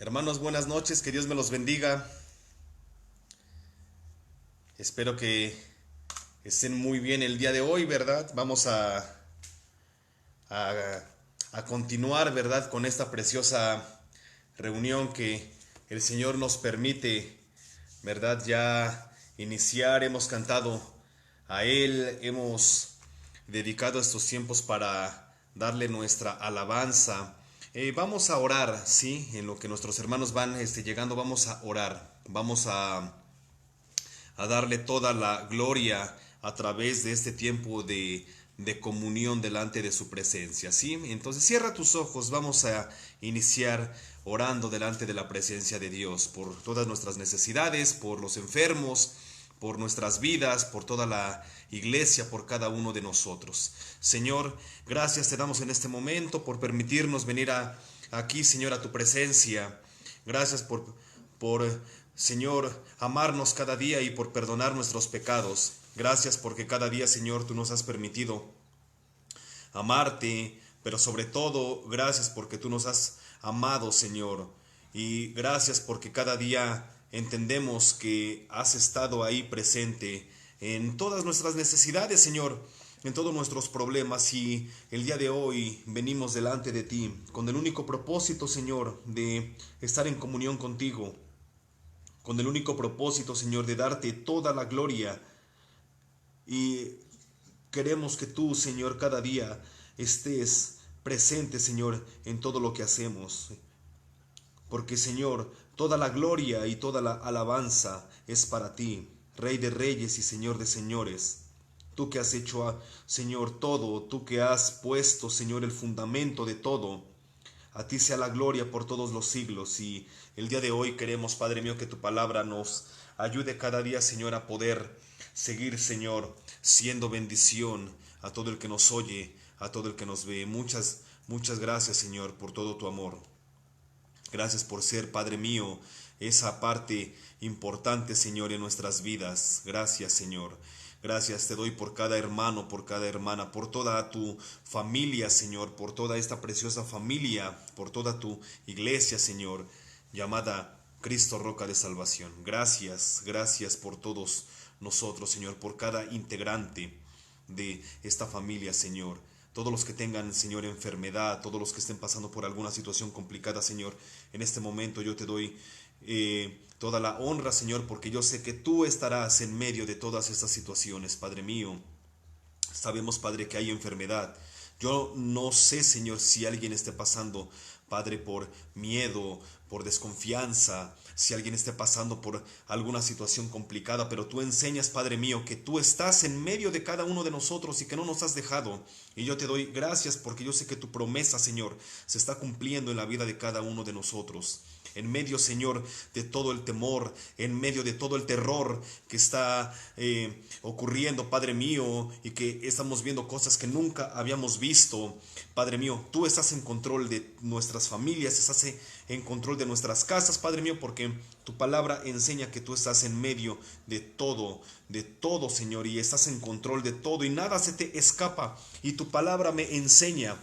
Hermanos, buenas noches, que Dios me los bendiga. Espero que estén muy bien el día de hoy, ¿verdad? Vamos a, a continuar, ¿verdad? Con esta preciosa reunión que el Señor nos permite, ¿verdad? Ya iniciar, hemos cantado a Él, hemos dedicado estos tiempos para darle nuestra alabanza. Vamos a orar, ¿sí? En lo que nuestros hermanos van llegando, vamos a orar. Vamos a darle toda la gloria a través de este tiempo de comunión delante de su presencia, ¿sí? Entonces cierra tus ojos, vamos a iniciar orando delante de la presencia de Dios por todas nuestras necesidades, por los enfermos, por nuestras vidas, por toda la iglesia, por cada uno de nosotros. Señor, gracias te damos en este momento por permitirnos venir aquí, Señor, a tu presencia. Gracias por Señor, amarnos cada día y por perdonar nuestros pecados. Gracias porque cada día, Señor, tú nos has permitido amarte, pero sobre todo, gracias porque tú nos has amado, Señor. Y gracias porque cada día entendemos que has estado ahí presente en todas nuestras necesidades, Señor, en todos nuestros problemas. Y el día de hoy venimos delante de ti con el único propósito, Señor, de estar en comunión contigo, con el único propósito, Señor, de darte toda la gloria. Y queremos que tú, Señor, cada día estés presente, Señor, en todo lo que hacemos. Porque, Señor, toda la gloria y toda la alabanza es para ti, Rey de reyes y Señor de señores. Tú que has hecho, Señor, todo, tú que has puesto, Señor, el fundamento de todo. A ti sea la gloria por todos los siglos. Y el día de hoy queremos, Padre mío, que tu palabra nos ayude cada día, Señor, a poder seguir, Señor, siendo bendición a todo el que nos oye, a todo el que nos ve. Muchas gracias, Señor, por todo tu amor. Gracias por ser, Padre mío, esa parte importante, Señor, en nuestras vidas. Gracias, Señor. Gracias te doy por cada hermano, por cada hermana, por toda tu familia, Señor, por toda esta preciosa familia, por toda tu iglesia, Señor, llamada Cristo Roca de Salvación. Gracias, gracias por todos nosotros, Señor, por cada integrante de esta familia, Señor. Todos los que tengan, Señor, enfermedad, todos los que estén pasando por alguna situación complicada, Señor, en este momento yo te doy toda la honra, Señor, porque yo sé que tú estarás en medio de todas estas situaciones, Padre mío. Sabemos, Padre, que hay enfermedad. Yo no sé, Señor, si alguien esté pasando, Padre, por miedo, por desconfianza, si alguien esté pasando por alguna situación complicada, pero tú enseñas, Padre mío, que tú estás en medio de cada uno de nosotros y que no nos has dejado. Y yo te doy gracias porque yo sé que tu promesa, Señor, se está cumpliendo en la vida de cada uno de nosotros. En medio, Señor, de todo el temor, en medio de todo el terror que está ocurriendo, Padre mío, y que estamos viendo cosas que nunca habíamos visto. Padre mío, tú estás en control de nuestras familias, estás en control de nuestras casas, Padre mío, porque tu palabra enseña que tú estás en medio de todo, Señor, y estás en control de todo y nada se te escapa. Y tu palabra me enseña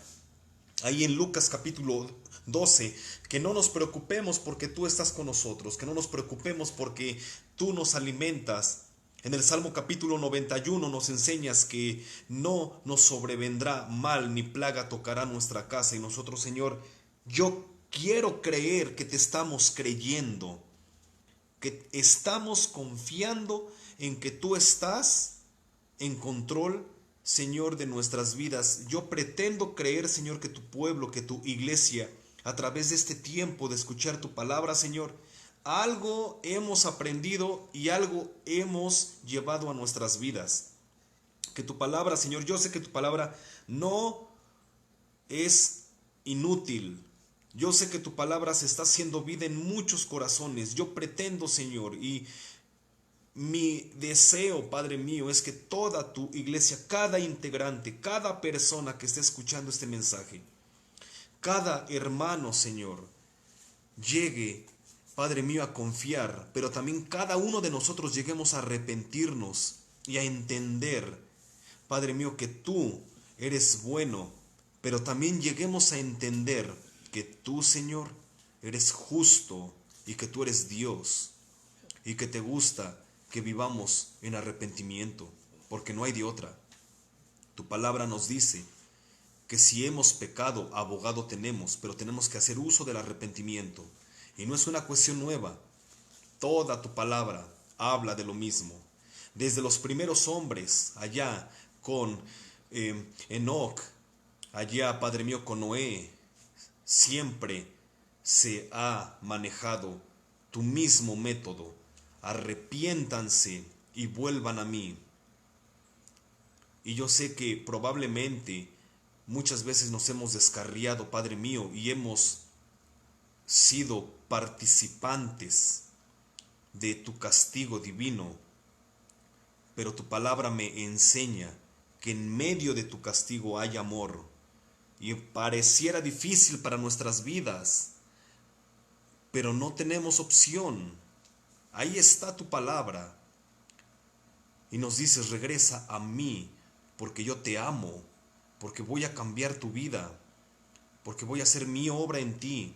ahí en Lucas capítulo 12, que no nos preocupemos porque tú estás con nosotros, que no nos preocupemos porque tú nos alimentas. En el Salmo capítulo 91 nos enseñas que no nos sobrevendrá mal ni plaga tocará nuestra casa. Y nosotros, Señor, yo quiero creer que te estamos creyendo, que estamos confiando en que tú estás en control, Señor, de nuestras vidas. Yo pretendo creer, Señor, que tu pueblo, que tu iglesia, a través de este tiempo de escuchar tu palabra, Señor, algo hemos aprendido y algo hemos llevado a nuestras vidas. Que tu palabra, Señor, yo sé que tu palabra no es inútil. Yo sé que tu palabra se está haciendo vida en muchos corazones. Yo pretendo, Señor, y mi deseo, Padre mío, es que toda tu iglesia, cada integrante, cada persona que esté escuchando este mensaje, cada hermano, Señor, llegue, Padre mío, a confiar, pero también cada uno de nosotros lleguemos a arrepentirnos y a entender, Padre mío, que tú eres bueno, pero también lleguemos a entender que tú, Señor, eres justo y que tú eres Dios y que te gusta que vivamos en arrepentimiento, porque no hay de otra. Tu palabra nos dice que si hemos pecado, abogado tenemos, pero tenemos que hacer uso del arrepentimiento. Y no es una cuestión nueva. Toda tu palabra habla de lo mismo. Desde los primeros hombres, allá con Enoc, allá, Padre mío, con Noé, siempre se ha manejado tu mismo método. Arrepiéntanse y vuelvan a mí. Y yo sé que probablemente muchas veces nos hemos descarriado, Padre mío, y hemos sido participantes de tu castigo divino. Pero tu palabra me enseña que en medio de tu castigo hay amor. Y pareciera difícil para nuestras vidas, pero no tenemos opción. Ahí está tu palabra. Y nos dices, regresa a mí, porque yo te amo, porque voy a cambiar tu vida, porque voy a hacer mi obra en ti.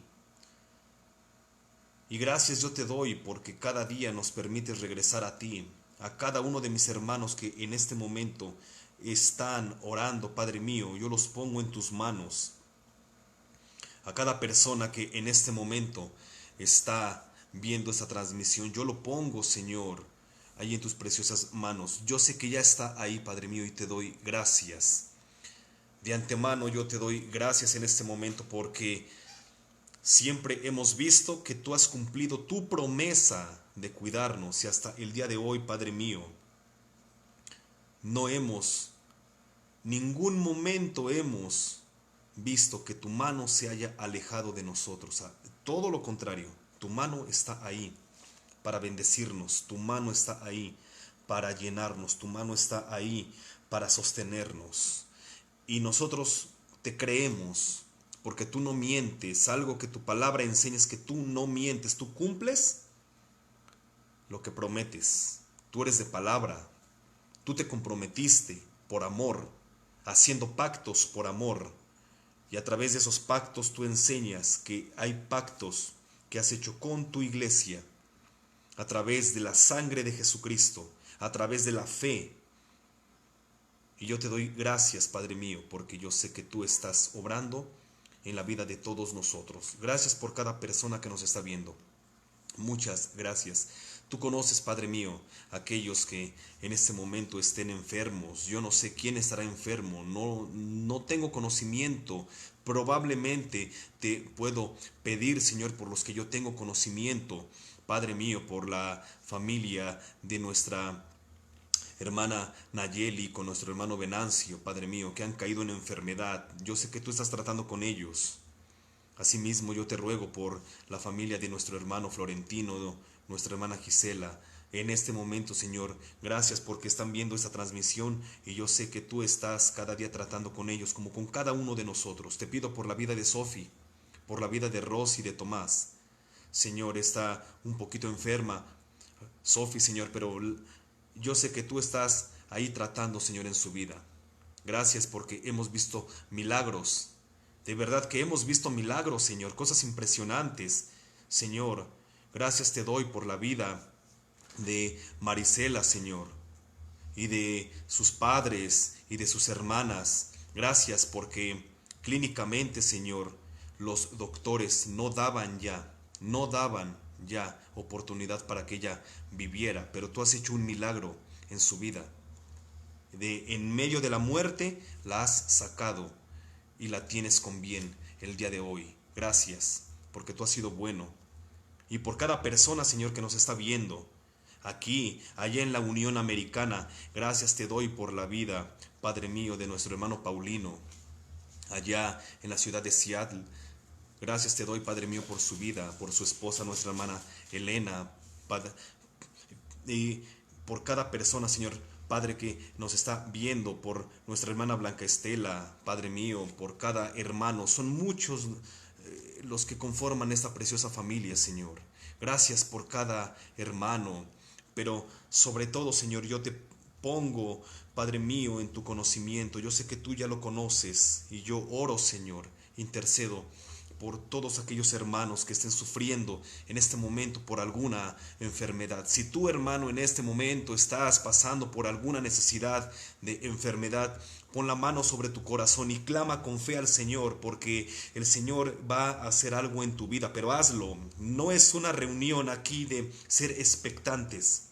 Y gracias yo te doy porque cada día nos permites regresar a ti, a cada uno de mis hermanos que en este momento están orando, Padre mío, yo los pongo en tus manos. A cada persona que en este momento está viendo esta transmisión, yo lo pongo, Señor, ahí en tus preciosas manos. Yo sé que ya está ahí, Padre mío, y te doy gracias. De antemano yo te doy gracias en este momento porque siempre hemos visto que tú has cumplido tu promesa de cuidarnos y hasta el día de hoy, Padre mío, no hemos, ningún momento hemos visto que tu mano se haya alejado de nosotros. Todo lo contrario, tu mano está ahí para bendecirnos, tu mano está ahí para llenarnos, tu mano está ahí para sostenernos. Y nosotros te creemos porque tú no mientes. Algo que tu palabra enseña es que tú no mientes, tú cumples lo que prometes. Tú eres de palabra, tú te comprometiste por amor, haciendo pactos por amor. Y a través de esos pactos tú enseñas que hay pactos que has hecho con tu iglesia, a través de la sangre de Jesucristo, a través de la fe. Y yo te doy gracias, Padre mío, porque yo sé que tú estás obrando en la vida de todos nosotros. Gracias por cada persona que nos está viendo. Muchas gracias. Tú conoces, Padre mío, aquellos que en este momento estén enfermos. Yo no sé quién estará enfermo, no tengo conocimiento. Probablemente te puedo pedir, Señor, por los que yo tengo conocimiento, Padre mío, por la familia de nuestra hermana Nayeli, con nuestro hermano Venancio, Padre mío, que han caído en enfermedad. Yo sé que tú estás tratando con ellos. Asimismo, yo te ruego por la familia de nuestro hermano Florentino, nuestra hermana Gisela. En este momento, Señor, gracias porque están viendo esta transmisión y yo sé que tú estás cada día tratando con ellos como con cada uno de nosotros. Te pido por la vida de Sofi, por la vida de Rosy y de Tomás. Señor, está un poquito enferma Sofi, Señor, pero yo sé que tú estás ahí tratando, Señor, en su vida. Gracias porque hemos visto milagros. De verdad que hemos visto milagros, Señor, cosas impresionantes. Señor, gracias te doy por la vida de Marisela, Señor, y de sus padres y de sus hermanas. Gracias porque clínicamente, Señor, los doctores no daban ya oportunidad para que ella viviera, pero tú has hecho un milagro en su vida. En medio de la muerte la has sacado y la tienes con bien el día de hoy. Gracias, porque tú has sido bueno. Y por cada persona, Señor, que nos está viendo, aquí, allá en la Unión Americana, gracias te doy por la vida, Padre mío, de nuestro hermano Paulino, allá en la ciudad de Seattle. Gracias te doy, Padre mío, por su vida, por su esposa, nuestra hermana Elena, y por cada persona, Señor, Padre, que nos está viendo, por nuestra hermana Blanca Estela, Padre mío, por cada hermano. Son muchos los que conforman esta preciosa familia, Señor. Gracias por cada hermano, pero sobre todo, Señor, yo te pongo, Padre mío, en tu conocimiento. Yo sé que tú ya lo conoces y yo oro, Señor, intercedo por todos aquellos hermanos que estén sufriendo en este momento por alguna enfermedad. Si tú, hermano, en este momento estás pasando por alguna necesidad de enfermedad, pon la mano sobre tu corazón y clama con fe al Señor, porque el Señor va a hacer algo en tu vida, pero hazlo. No es una reunión aquí de ser expectantes.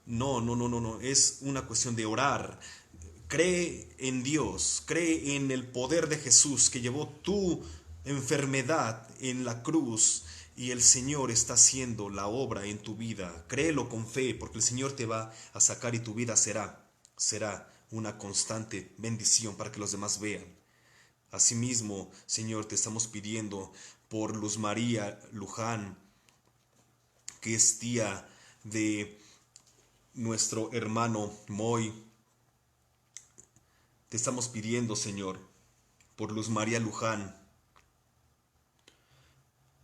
No, no, no, no, no. Es una cuestión de orar. Cree en Dios, cree en el poder de Jesús que llevó tu enfermedad en la cruz y el Señor está haciendo la obra en tu vida. Créelo con fe porque el Señor te va a sacar y tu vida será una constante bendición para que los demás vean. Asimismo, Señor, te estamos pidiendo por Luz María Luján, que es tía de nuestro hermano Moy. Te estamos pidiendo, Señor, por Luz María Luján.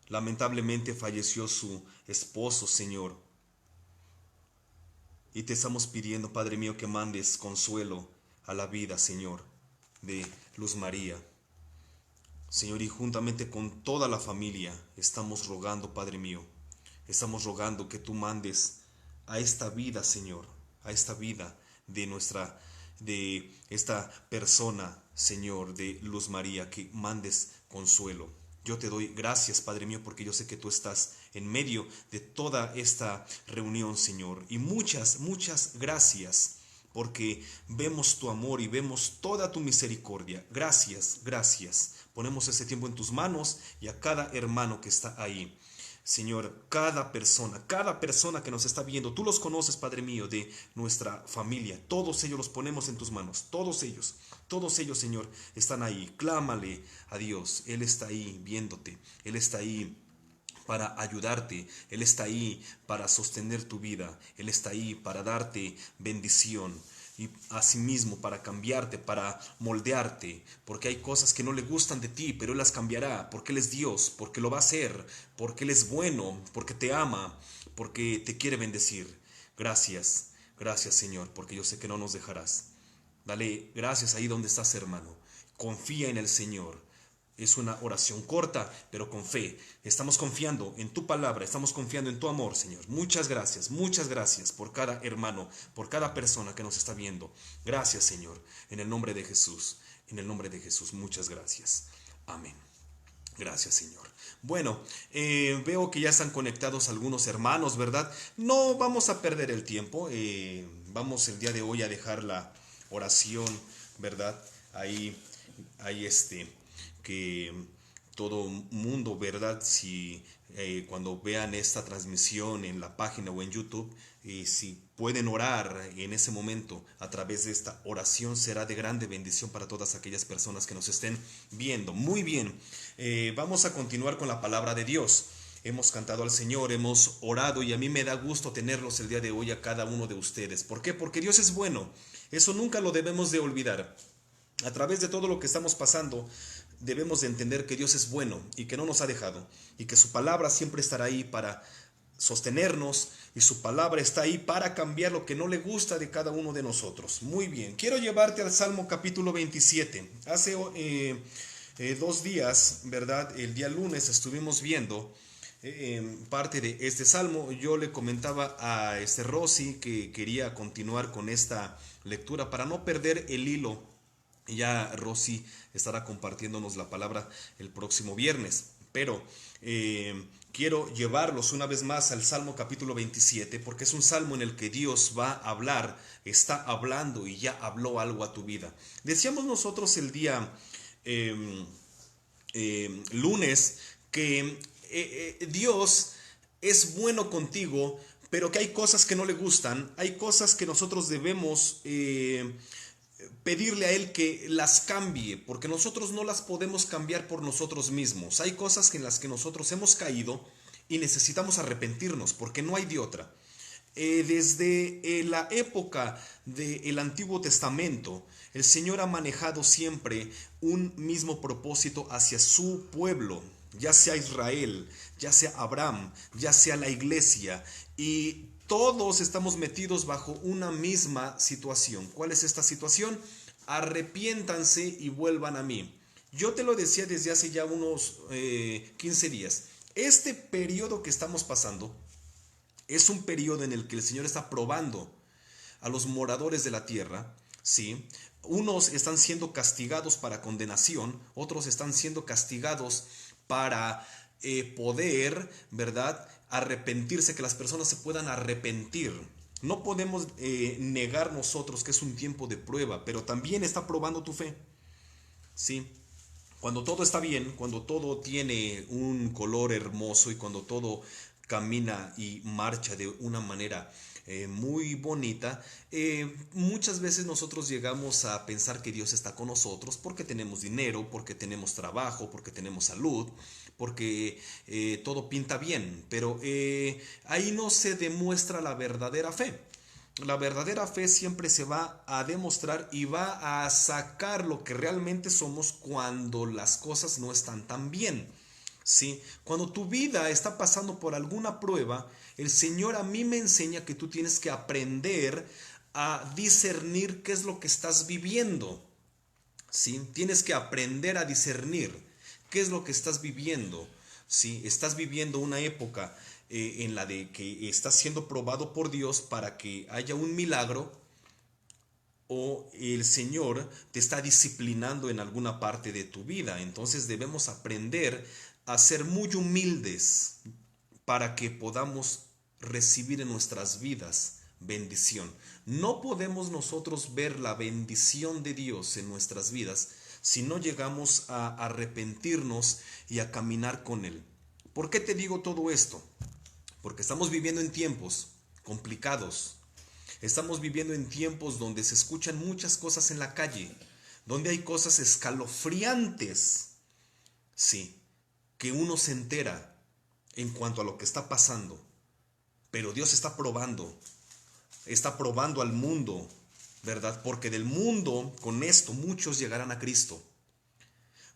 Lamentablemente falleció su esposo, Señor. Y te estamos pidiendo, Padre mío, que mandes consuelo a la vida, Señor, de Luz María. Señor, y juntamente con toda la familia estamos rogando, Padre mío, estamos rogando que tú mandes a esta vida, Señor, a esta vida de esta persona, Señor, de Luz María, que mandes consuelo. Yo te doy gracias, Padre mío, porque yo sé que tú estás en medio de toda esta reunión, Señor. Y muchas, muchas gracias, porque vemos tu amor y vemos toda tu misericordia. Gracias, gracias. Ponemos ese tiempo en tus manos y a cada hermano que está ahí. Señor, cada persona que nos está viendo, tú los conoces, Padre mío, de nuestra familia. Todos ellos los ponemos en tus manos. Todos ellos, Señor, están ahí. Clámale a Dios. Él está ahí viéndote. Él está ahí para ayudarte. Él está ahí para sostener tu vida. Él está ahí para darte bendición. Y asimismo para cambiarte, para moldearte, porque hay cosas que no le gustan de ti, pero Él las cambiará, porque Él es Dios, porque lo va a hacer, porque Él es bueno, porque te ama, porque te quiere bendecir. Gracias, gracias, Señor, porque yo sé que no nos dejarás. Dale gracias ahí donde estás, hermano. Confía en el Señor. Es una oración corta, pero con fe. Estamos confiando en tu palabra, estamos confiando en tu amor, Señor. Muchas gracias por cada hermano, por cada persona que nos está viendo. Gracias, Señor, en el nombre de Jesús. En el nombre de Jesús, muchas gracias. Amén. Gracias, Señor. Bueno, veo que ya están conectados algunos hermanos, ¿verdad? No vamos a perder el tiempo. Vamos el día de hoy a dejar la oración, ¿verdad? Ahí que todo mundo, ¿verdad? Si cuando vean esta transmisión en la página o en YouTube, si pueden orar en ese momento a través de esta oración, será de grande bendición para todas aquellas personas que nos estén viendo. Muy bien, vamos a continuar con la palabra de Dios. Hemos cantado al Señor, hemos orado y a mí me da gusto tenerlos el día de hoy a cada uno de ustedes. ¿Por qué? Porque Dios es bueno. Eso nunca lo debemos de olvidar. A través de todo lo que estamos pasando, debemos de entender que Dios es bueno y que no nos ha dejado y que su palabra siempre estará ahí para sostenernos y su palabra está ahí para cambiar lo que no le gusta de cada uno de nosotros. Muy bien, quiero llevarte al Salmo capítulo 27. Hace 2 días, ¿verdad? El día lunes estuvimos viendo parte de este salmo. Yo le comentaba a Rosy que quería continuar con esta lectura para no perder el hilo. Ya Rosy estará compartiéndonos la palabra el próximo viernes, pero quiero llevarlos una vez más al Salmo capítulo 27, porque es un salmo en el que Dios va a hablar, está hablando y ya habló algo a tu vida. Decíamos nosotros el día lunes que Dios es bueno contigo, pero que hay cosas que no le gustan, hay cosas que nosotros debemos pedirle a Él que las cambie, porque nosotros no las podemos cambiar por nosotros mismos. Hay cosas en las que nosotros hemos caído y necesitamos arrepentirnos, porque no hay de otra. Desde la época del Antiguo Testamento, el Señor ha manejado siempre un mismo propósito hacia su pueblo, ya sea Israel, ya sea Abraham, ya sea la iglesia, y todos estamos metidos bajo una misma situación. ¿Cuál es esta situación? Arrepiéntanse y vuelvan a mí. Yo te lo decía desde hace ya unos 15 días. Este periodo que estamos pasando es un periodo en el que el Señor está probando a los moradores de la tierra, ¿sí? Unos están siendo castigados para condenación, otros están siendo castigados para poder, ¿verdad?, arrepentirse, que las personas se puedan arrepentir. No podemos negar nosotros que es un tiempo de prueba, pero también está probando tu fe, ¿sí? Cuando todo está bien, cuando todo tiene un color hermoso y cuando todo camina y marcha de una manera muy bonita, muchas veces nosotros llegamos a pensar que Dios está con nosotros porque tenemos dinero, porque tenemos trabajo, porque tenemos salud, porque todo pinta bien, pero ahí no se demuestra la verdadera fe. La verdadera fe siempre se va a demostrar y va a sacar lo que realmente somos cuando las cosas no están tan bien. ¿Sí? Cuando tu vida está pasando por alguna prueba, el Señor a mí me enseña que tú tienes que aprender a discernir qué es lo que estás viviendo. ¿Sí? Tienes que aprender a discernir qué es lo que estás viviendo. ¿Sí? Estás viviendo una época en la de que estás siendo probado por Dios para que haya un milagro, o el Señor te está disciplinando en alguna parte de tu vida. Entonces debemos aprender a ser muy humildes para que podamos recibir en nuestras vidas bendición. No podemos nosotros ver la bendición de Dios en nuestras vidas si no llegamos a arrepentirnos y a caminar con Él. ¿Por qué te digo todo esto? Porque estamos viviendo en tiempos complicados. Estamos viviendo en tiempos donde se escuchan muchas cosas en la calle, donde hay cosas escalofriantes, sí, que uno se entera en cuanto a lo que está pasando. Pero Dios está probando al mundo, ¿verdad? Porque del mundo, con esto, muchos llegarán a Cristo.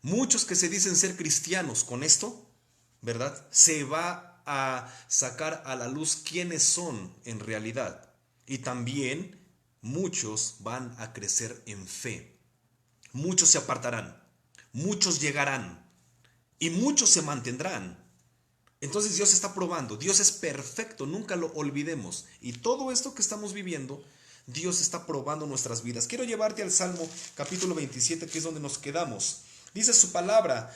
Muchos que se dicen ser cristianos, con esto, ¿verdad?, se va a sacar a la luz quiénes son en realidad. Y también muchos van a crecer en fe. Muchos se apartarán, muchos llegarán y muchos se mantendrán. Entonces Dios está probando, Dios es perfecto, nunca lo olvidemos. Y todo esto que estamos viviendo, Dios está probando nuestras vidas. Quiero llevarte al Salmo capítulo 27, que es donde nos quedamos. Dice su palabra.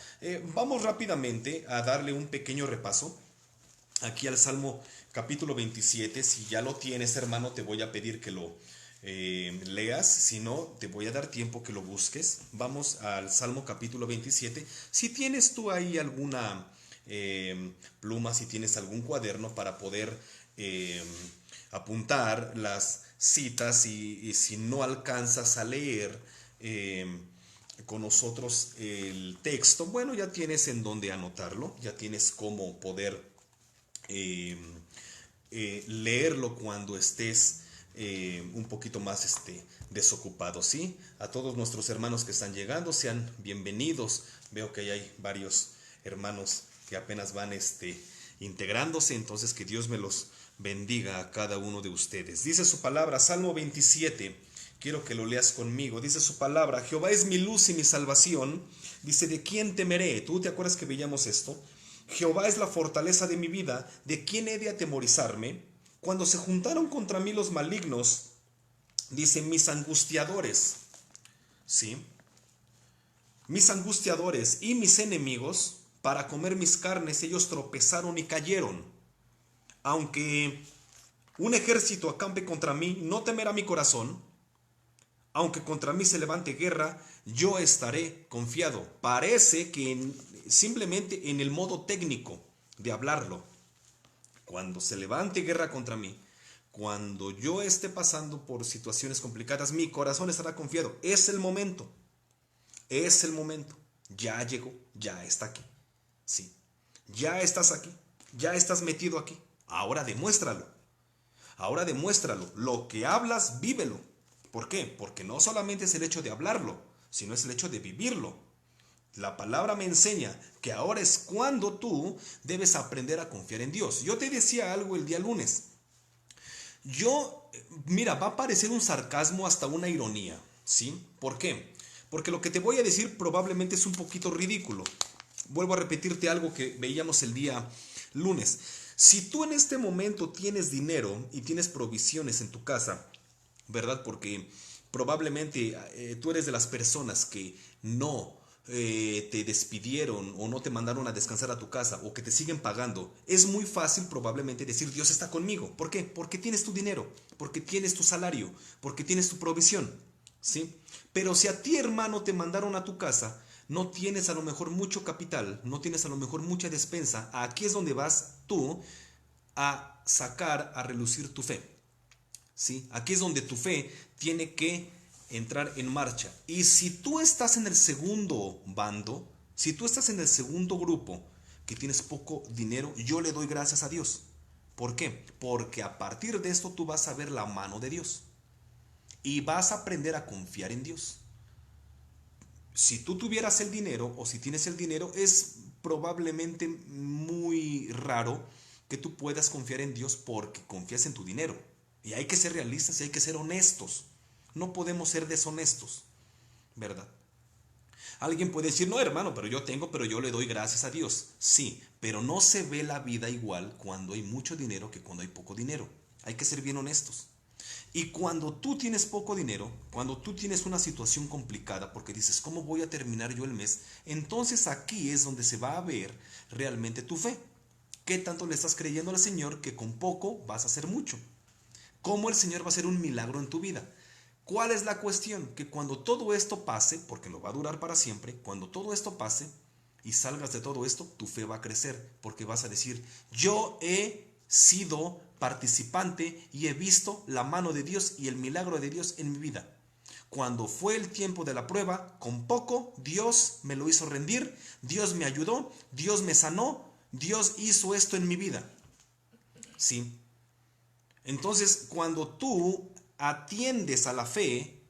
Vamos rápidamente a darle un pequeño repaso aquí al Salmo capítulo 27. Si ya lo tienes, hermano, te voy a pedir que lo leas. Si no, te voy a dar tiempo que lo busques. Vamos al Salmo capítulo 27. Si tienes tú ahí alguna pluma, si tienes algún cuaderno para poder apuntar las citas, y si no alcanzas a leer con nosotros el texto, bueno, ya tienes en dónde anotarlo, ya tienes cómo poder leerlo cuando estés un poquito más desocupado, ¿sí? A todos nuestros hermanos que están llegando, sean bienvenidos. Veo que hay varios hermanos que apenas van integrándose, entonces que Dios me los bendiga a cada uno de ustedes. Dice su palabra, Salmo 27, quiero que lo leas conmigo. Dice su palabra: Jehová es mi luz y mi salvación. Dice, ¿de quién temeré? ¿Tú te acuerdas que veíamos esto? Jehová es la fortaleza de mi vida, ¿de quién he de atemorizarme? Cuando se juntaron contra mí los malignos, dice, mis angustiadores, ¿sí? Mis angustiadores y mis enemigos, para comer mis carnes, ellos tropezaron y cayeron. Aunque un ejército acampe contra mí, no temerá mi corazón. Aunque contra mí se levante guerra, yo estaré confiado. Parece que simplemente en el modo técnico de hablarlo, cuando se levante guerra contra mí, cuando yo esté pasando por situaciones complicadas, mi corazón estará confiado. Es el momento. Es el momento. Ya llegó, ya está aquí. Sí. Ya estás aquí. Ya estás metido aquí. Ahora demuéstralo. Ahora demuéstralo. Lo que hablas, vívelo. ¿Por qué? Porque no solamente es el hecho de hablarlo, sino es el hecho de vivirlo. La palabra me enseña que ahora es cuando tú debes aprender a confiar en Dios. Yo te decía algo el día lunes. Mira, va a parecer un sarcasmo, hasta una ironía, ¿sí? ¿Por qué? Porque lo que te voy a decir probablemente es un poquito ridículo. Vuelvo a repetirte algo que veíamos el día lunes. Si tú en este momento tienes dinero y tienes provisiones en tu casa, ¿verdad? Porque probablemente tú eres de las personas que no te despidieron o no te mandaron a descansar a tu casa o que te siguen pagando. Es muy fácil probablemente decir Dios está conmigo. ¿Por qué? Porque tienes tu dinero, porque tienes tu salario, porque tienes tu provisión, ¿sí? Pero si a ti, hermano, te mandaron a tu casa, no tienes a lo mejor mucho capital, no tienes a lo mejor mucha despensa, aquí es donde vas tú a sacar a relucir tu fe. ¿Sí? Aquí es donde tu fe tiene que entrar en marcha. Y si tú estás en el segundo bando, si tú estás en el segundo grupo, que tienes poco dinero, yo le doy gracias a Dios. ¿Por qué? Porque a partir de esto tú vas a ver la mano de Dios y vas a aprender a confiar en Dios. Si tú tuvieras el dinero o si tienes el dinero, es probablemente muy raro que tú puedas confiar en Dios porque confías en tu dinero. Y hay que ser realistas y hay que ser honestos. No podemos ser deshonestos, ¿verdad? Alguien puede decir, no, hermano, pero yo le doy gracias a Dios. Sí, pero no se ve la vida igual cuando hay mucho dinero que cuando hay poco dinero. Hay que ser bien honestos. Y cuando tú tienes poco dinero, cuando tú tienes una situación complicada porque dices, ¿cómo voy a terminar yo el mes? Entonces aquí es donde se va a ver realmente tu fe. ¿Qué tanto le estás creyendo al Señor que con poco vas a hacer mucho? ¿Cómo el Señor va a hacer un milagro en tu vida? ¿Cuál es la cuestión? Que cuando todo esto pase, porque no va a durar para siempre, cuando todo esto pase y salgas de todo esto, tu fe va a crecer, porque vas a decir, yo he sido participante y he visto la mano de Dios y el milagro de Dios en mi vida. Cuando fue el tiempo de la prueba, con poco Dios me lo hizo rendir, Dios me ayudó, Dios me sanó, Dios hizo esto en mi vida. ¿Sí? Entonces, cuando tú atiendes a la fe,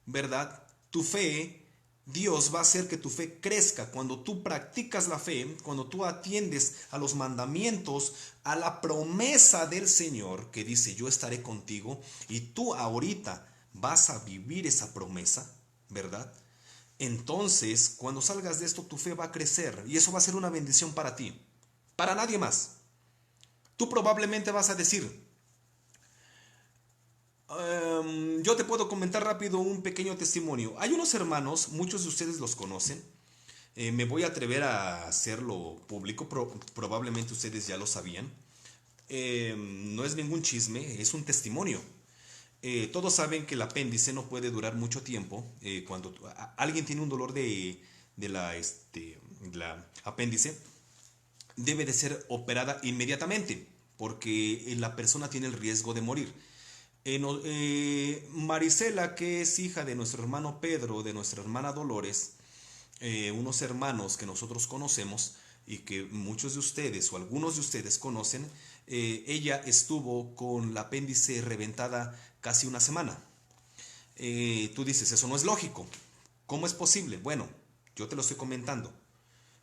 ¿verdad? Tu fe, Dios va a hacer que tu fe crezca. Cuando tú practicas la fe, cuando tú atiendes a los mandamientos, a la promesa del Señor que dice, yo estaré contigo, y tú ahorita vas a vivir esa promesa, ¿verdad? Entonces, cuando salgas de esto, tu fe va a crecer y eso va a ser una bendición para ti, para nadie más. Tú probablemente vas a decir, yo te puedo comentar rápido un pequeño testimonio. Hay unos hermanos, muchos de ustedes los conocen. Me voy a atrever a hacerlo público, probablemente ustedes ya lo sabían. No es ningún chisme, es un testimonio. Todos saben que el apéndice no puede durar mucho tiempo. Cuando alguien tiene un dolor de la apéndice, debe de ser operada inmediatamente, porque la persona tiene el riesgo de morir. Marisela, que es hija de nuestro hermano Pedro, de nuestra hermana Dolores, unos hermanos que nosotros conocemos y que muchos de ustedes o algunos de ustedes conocen, ella estuvo con la apéndice reventada casi una semana. Tú dices, eso no es lógico. ¿Cómo es posible? Bueno, yo te lo estoy comentando.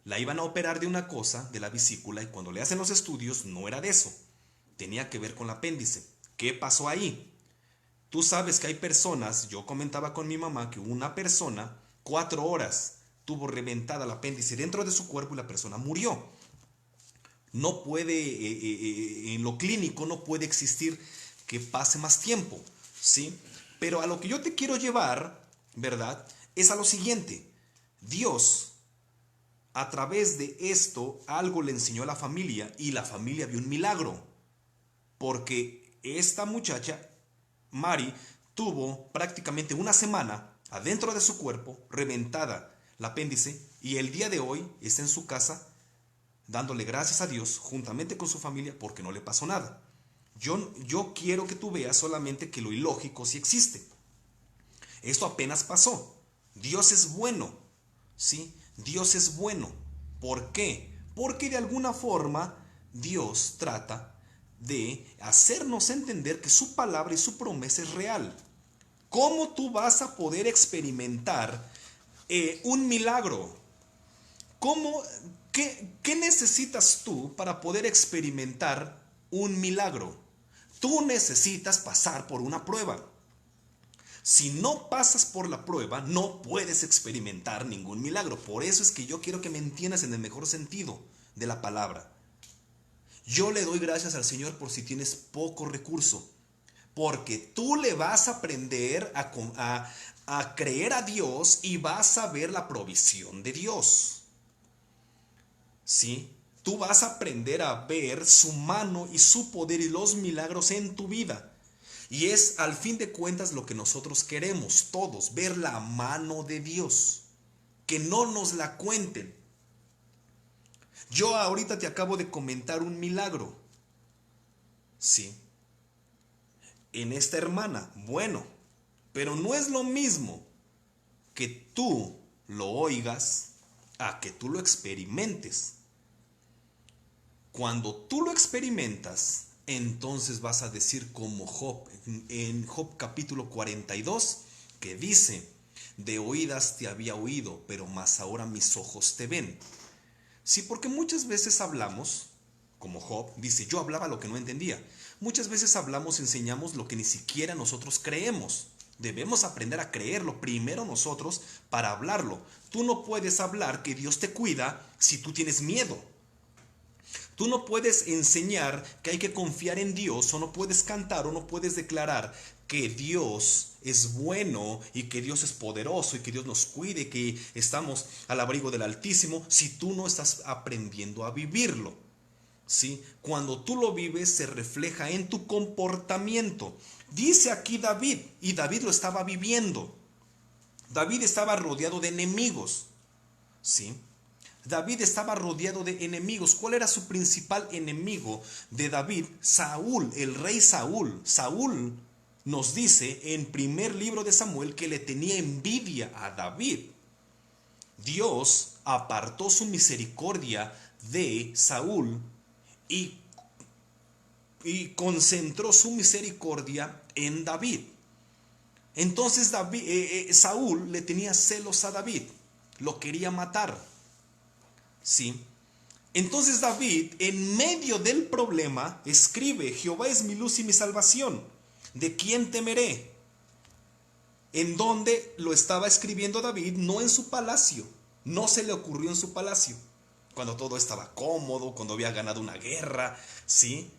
La iban a operar de una cosa, de la vesícula, y cuando le hacen los estudios no era de eso. Tenía que ver con el apéndice. ¿Qué pasó ahí? Tú sabes que hay personas, yo comentaba con mi mamá que una persona 4 horas tuvo reventada el apéndice dentro de su cuerpo y la persona murió. No puede, en lo clínico no puede existir que pase más tiempo, ¿sí? Pero a lo que yo te quiero llevar, ¿verdad? Es a lo siguiente. Dios, a través de esto, algo le enseñó a la familia y la familia vio un milagro. Porque esta muchacha, Mari, tuvo prácticamente una semana adentro de su cuerpo, reventada el apéndice, y el día de hoy está en su casa dándole gracias a Dios juntamente con su familia porque no le pasó nada. Yo quiero que tú veas solamente que lo ilógico sí existe. Esto apenas pasó. Dios es bueno, ¿sí? Dios es bueno. ¿Por qué? Porque de alguna forma Dios trata de hacernos entender que su palabra y su promesa es real. ¿Cómo tú vas a poder experimentar un milagro? ¿Qué necesitas tú para poder experimentar un milagro? Tú necesitas pasar por una prueba. Si no pasas por la prueba, no puedes experimentar ningún milagro. Por eso es que yo quiero que me entiendas en el mejor sentido de la palabra. Yo le doy gracias al Señor por si tienes poco recurso, porque tú le vas a aprender a creer a Dios y vas a ver la provisión de Dios. ¿Sí? Tú vas a aprender a ver su mano y su poder y los milagros en tu vida. Y es al fin de cuentas lo que nosotros queremos todos, ver la mano de Dios. Que no nos la cuenten. Yo ahorita te acabo de comentar un milagro. Sí. En esta hermana. Bueno, pero no es lo mismo que tú lo oigas a que tú lo experimentes. Cuando tú lo experimentas, entonces vas a decir como Job, en Job capítulo 42, que dice, de oídas te había oído, pero más ahora mis ojos te ven. Sí, porque muchas veces hablamos, como Job, dice, yo hablaba lo que no entendía. Muchas veces hablamos, enseñamos lo que ni siquiera nosotros creemos. Debemos aprender a creerlo primero nosotros para hablarlo. Tú no puedes hablar que Dios te cuida si tú tienes miedo. Tú no puedes enseñar que hay que confiar en Dios, o no puedes cantar, o no puedes declarar que Dios es bueno y que Dios es poderoso y que Dios nos cuide, que estamos al abrigo del Altísimo, si tú no estás aprendiendo a vivirlo. ¿Sí? Cuando tú lo vives se refleja en tu comportamiento. Dice aquí David, y David lo estaba viviendo. David estaba rodeado de enemigos. ¿Sí? David estaba rodeado de enemigos. ¿Cuál era su principal enemigo de David? Saúl, el rey Saúl. Saúl nos dice en primer libro de Samuel que le tenía envidia a David. Dios apartó su misericordia de Saúl y concentró su misericordia en David. Entonces Saúl le tenía celos a David, lo quería matar. ¿Sí? Entonces David, en medio del problema, escribe, Jehová es mi luz y mi salvación, ¿de quién temeré? En donde lo estaba escribiendo David, no en su palacio, no se le ocurrió en su palacio, cuando todo estaba cómodo, cuando había ganado una guerra, ¿sí?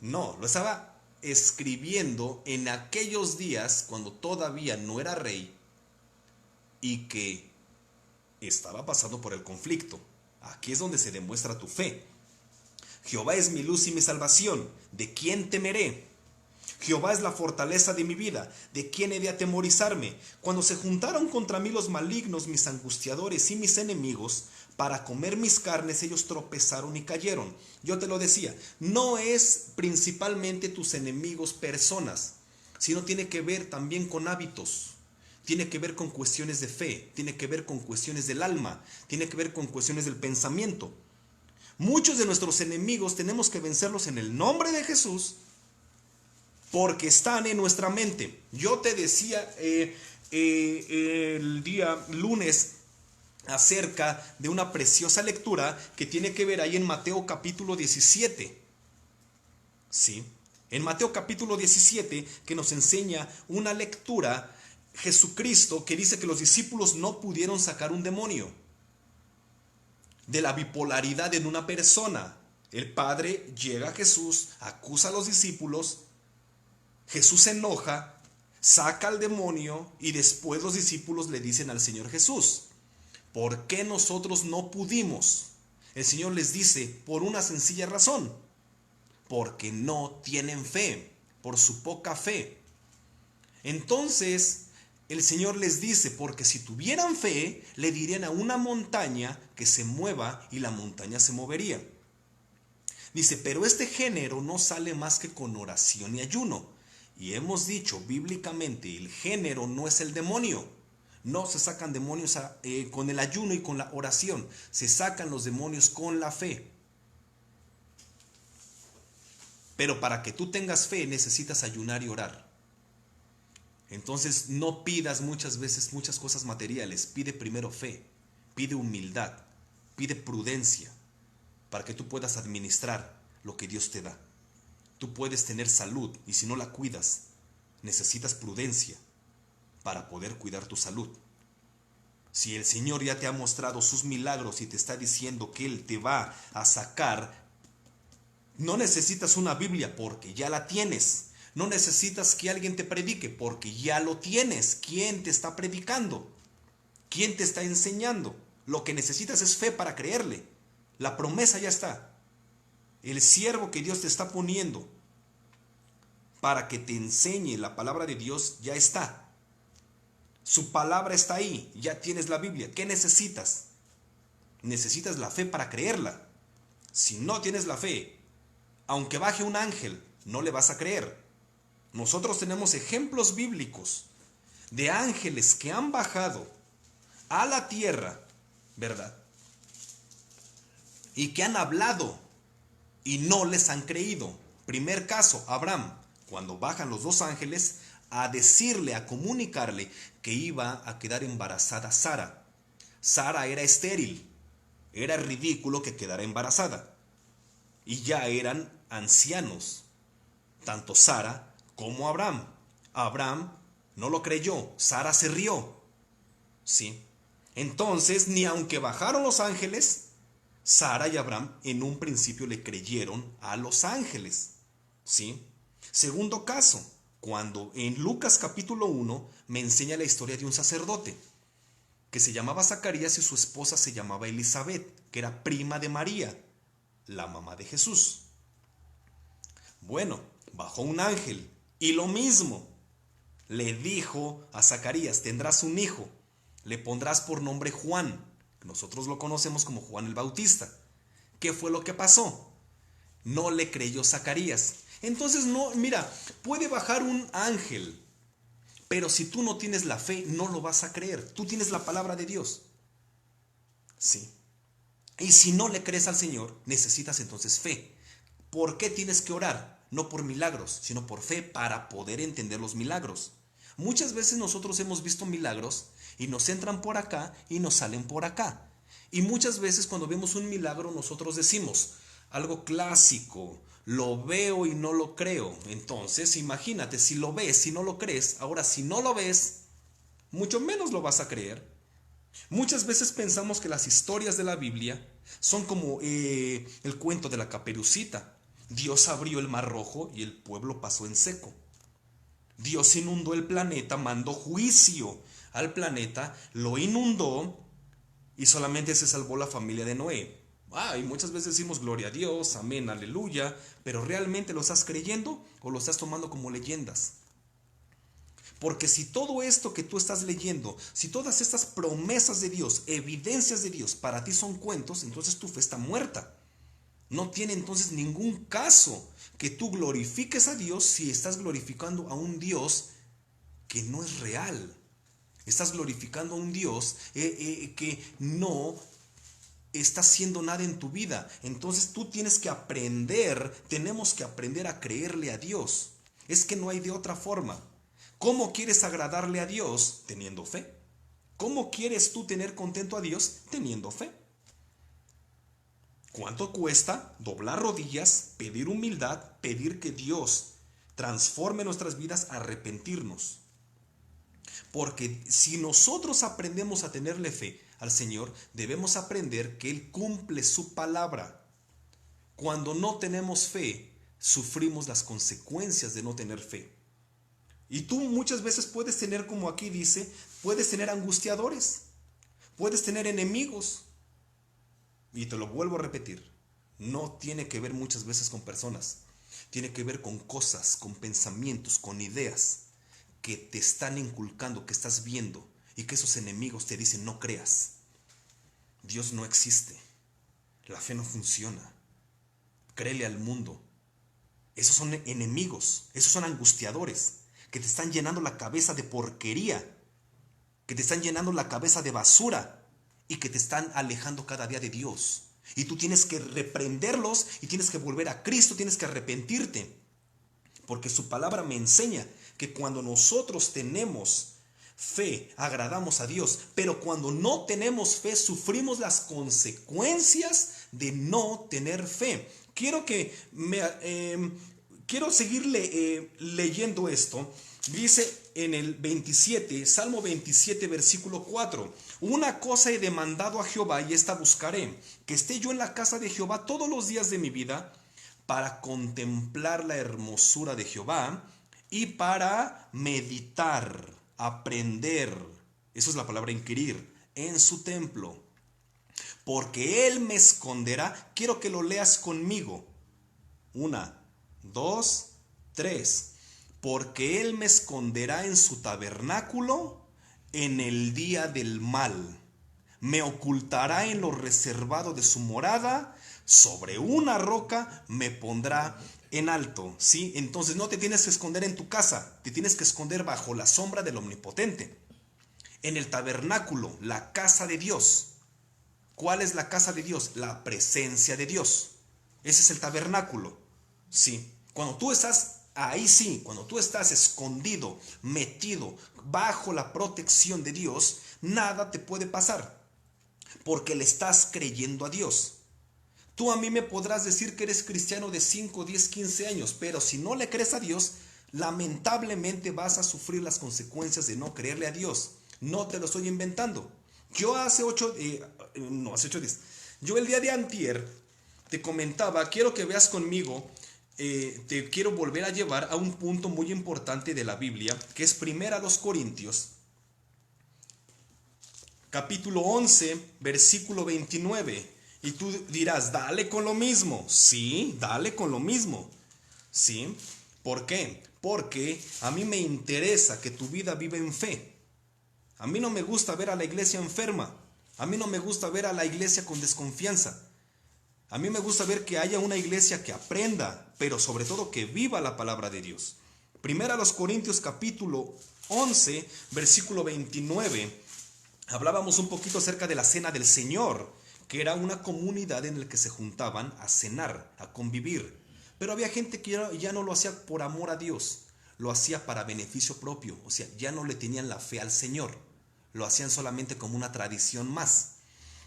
No, lo estaba escribiendo en aquellos días cuando todavía no era rey y que estaba pasando por el conflicto. Aquí es donde se demuestra tu fe. Jehová es mi luz y mi salvación, ¿de quién temeré? Jehová es la fortaleza de mi vida, ¿de quién he de atemorizarme? Cuando se juntaron contra mí los malignos, mis angustiadores y mis enemigos, para comer mis carnes, ellos tropezaron y cayeron. Yo te lo decía, no es principalmente tus enemigos personas, sino tiene que ver también con hábitos. Tiene que ver con cuestiones de fe, tiene que ver con cuestiones del alma, tiene que ver con cuestiones del pensamiento. Muchos de nuestros enemigos tenemos que vencerlos en el nombre de Jesús porque están en nuestra mente. Yo te decía el día lunes acerca de una preciosa lectura que tiene que ver ahí en Mateo capítulo 17. ¿Sí? En Mateo capítulo 17 que nos enseña una lectura Jesucristo que dice que los discípulos no pudieron sacar un demonio. De la bipolaridad en una persona. El Padre llega a Jesús, acusa a los discípulos, Jesús se enoja, saca al demonio y después los discípulos le dicen al Señor Jesús, ¿por qué nosotros no pudimos? El Señor les dice, por una sencilla razón, porque no tienen fe, por su poca fe. Entonces el Señor les dice, porque si tuvieran fe, le dirían a una montaña que se mueva y la montaña se movería. Dice, pero este género no sale más que con oración y ayuno. Y hemos dicho bíblicamente, el género no es el demonio. No se sacan demonios con el ayuno y con la oración. Se sacan los demonios con la fe. Pero para que tú tengas fe necesitas ayunar y orar. Entonces no pidas muchas veces muchas cosas materiales, pide primero fe, pide humildad, pide prudencia, para que tú puedas administrar lo que Dios te da. Tú puedes tener salud y si no la cuidas, necesitas prudencia, para poder cuidar tu salud. Si el Señor ya te ha mostrado sus milagros y te está diciendo que Él te va a sacar, no necesitas una Biblia porque ya la tienes. No necesitas que alguien te predique porque ya lo tienes. ¿Quién te está predicando? ¿Quién te está enseñando? Lo que necesitas es fe para creerle. La promesa ya está. El siervo que Dios te está poniendo para que te enseñe la palabra de Dios ya está. Su palabra está ahí, ya tienes la Biblia. ¿Qué necesitas? Necesitas la fe para creerla. Si no tienes la fe, aunque baje un ángel, no le vas a creer. Nosotros tenemos ejemplos bíblicos de ángeles que han bajado a la tierra, ¿verdad? Y que han hablado y no les han creído. Primer caso, Abraham, cuando bajan los dos ángeles a decirle, a comunicarle que iba a quedar embarazada Sara. Sara era estéril, era ridículo que quedara embarazada. Y ya eran ancianos, tanto Sara como Abraham. Abraham no lo creyó, Sara se rió. ¿Sí? Entonces, ni aunque bajaron los ángeles, Sara y Abraham en un principio le creyeron a los ángeles. ¿Sí? Segundo caso, cuando en Lucas capítulo 1 me enseña la historia de un sacerdote que se llamaba Zacarías y su esposa se llamaba Elizabeth, que era prima de María, la mamá de Jesús. Bueno, bajó un ángel y lo mismo le dijo a Zacarías: tendrás un hijo, le pondrás por nombre Juan. Nosotros lo conocemos como Juan el Bautista. ¿Qué fue lo que pasó? No le creyó Zacarías. Entonces, no, mira, puede bajar un ángel, pero si tú no tienes la fe, no lo vas a creer. Tú tienes la palabra de Dios. Sí. Y si no le crees al Señor, necesitas entonces fe. ¿Por qué tienes que orar? No por milagros, sino por fe para poder entender los milagros. Muchas veces nosotros hemos visto milagros y nos entran por acá y nos salen por acá. Y muchas veces cuando vemos un milagro nosotros decimos algo clásico: lo veo y no lo creo. Entonces imagínate, si lo ves, si no lo crees, ahora si no lo ves, mucho menos lo vas a creer. Muchas veces pensamos que las historias de la Biblia son como el cuento de la Caperucita. Dios abrió el mar rojo y el pueblo pasó en seco. Dios inundó el planeta, mandó juicio al planeta, lo inundó y solamente se salvó la familia de Noé. Y muchas veces decimos gloria a Dios, amén, aleluya, pero ¿realmente lo estás creyendo o lo estás tomando como leyendas? Porque si todo esto que tú estás leyendo, si todas estas promesas de Dios, evidencias de Dios para ti son cuentos, entonces tu fe está muerta. No tiene entonces ningún caso que tú glorifiques a Dios si estás glorificando a un Dios que no es real. Estás glorificando a un Dios que no está haciendo nada en tu vida. Entonces tú tienes que aprender, tenemos que aprender a creerle a Dios. Es que no hay de otra forma. ¿Cómo quieres agradarle a Dios? Teniendo fe. ¿Cómo quieres tú tener contento a Dios? Teniendo fe. ¿Cuánto cuesta doblar rodillas, pedir humildad, pedir que Dios transforme nuestras vidas, arrepentirnos? Porque si nosotros aprendemos a tenerle fe al Señor, debemos aprender que Él cumple su palabra. Cuando no tenemos fe, sufrimos las consecuencias de no tener fe. Y tú muchas veces puedes tener, como aquí dice, puedes tener angustiadores, puedes tener enemigos. Y te lo vuelvo a repetir, no tiene que ver muchas veces con personas, tiene que ver con cosas, con pensamientos, con ideas que te están inculcando, que estás viendo, y que esos enemigos te dicen no creas. Dios no existe, la fe no funciona, créele al mundo. Esos son enemigos, esos son angustiadores que te están llenando la cabeza de porquería, que te están llenando la cabeza de basura y que te están alejando cada día de Dios. Y tú tienes que reprenderlos y tienes que volver a Cristo, tienes que arrepentirte. Porque su palabra me enseña que cuando nosotros tenemos fe, agradamos a Dios. Pero cuando no tenemos fe, sufrimos las consecuencias de no tener fe. Quiero que quiero seguir leyendo esto. Dice en el 27, Salmo 27, versículo 4: una cosa he demandado a Jehová y esta buscaré, que esté yo en la casa de Jehová todos los días de mi vida, para contemplar la hermosura de Jehová y para meditar, aprender, eso es la palabra inquirir, en su templo. Porque Él me esconderá. Quiero que lo leas conmigo. 1, 2, 3. Porque Él me esconderá en su tabernáculo en el día del mal. Me ocultará en lo reservado de su morada. Sobre una roca me pondrá en alto. ¿Sí? Entonces no te tienes que esconder en tu casa. Te tienes que esconder bajo la sombra del Omnipotente. En el tabernáculo, la casa de Dios. ¿Cuál es la casa de Dios? La presencia de Dios. Ese es el tabernáculo. Sí. Cuando tú estás ahí, sí, cuando tú estás escondido, metido bajo la protección de Dios, nada te puede pasar. Porque le estás creyendo a Dios. Tú a mí me podrás decir que eres cristiano de 5, 10, 15 años, pero si no le crees a Dios, lamentablemente vas a sufrir las consecuencias de no creerle a Dios. No te lo estoy inventando. Yo hace 8 días. Yo el día de antier te comentaba, quiero que veas conmigo, te quiero volver a llevar a un punto muy importante de la Biblia, que es 1 Corintios, capítulo 11, versículo 29. Y tú dirás, dale con lo mismo. Sí, dale con lo mismo. ¿Sí? ¿Por qué? Porque a mí me interesa que tu vida viva en fe. A mí no me gusta ver a la iglesia enferma. A mí no me gusta ver a la iglesia con desconfianza. A mí me gusta ver que haya una iglesia que aprenda, pero sobre todo que viva la palabra de Dios. 1 Corintios capítulo 11, versículo 29. Hablábamos un poquito acerca de la cena del Señor, que era una comunidad en la que se juntaban a cenar, a convivir. Pero había gente que ya no lo hacía por amor a Dios, lo hacía para beneficio propio, o sea, ya no le tenían la fe al Señor, lo hacían solamente como una tradición más.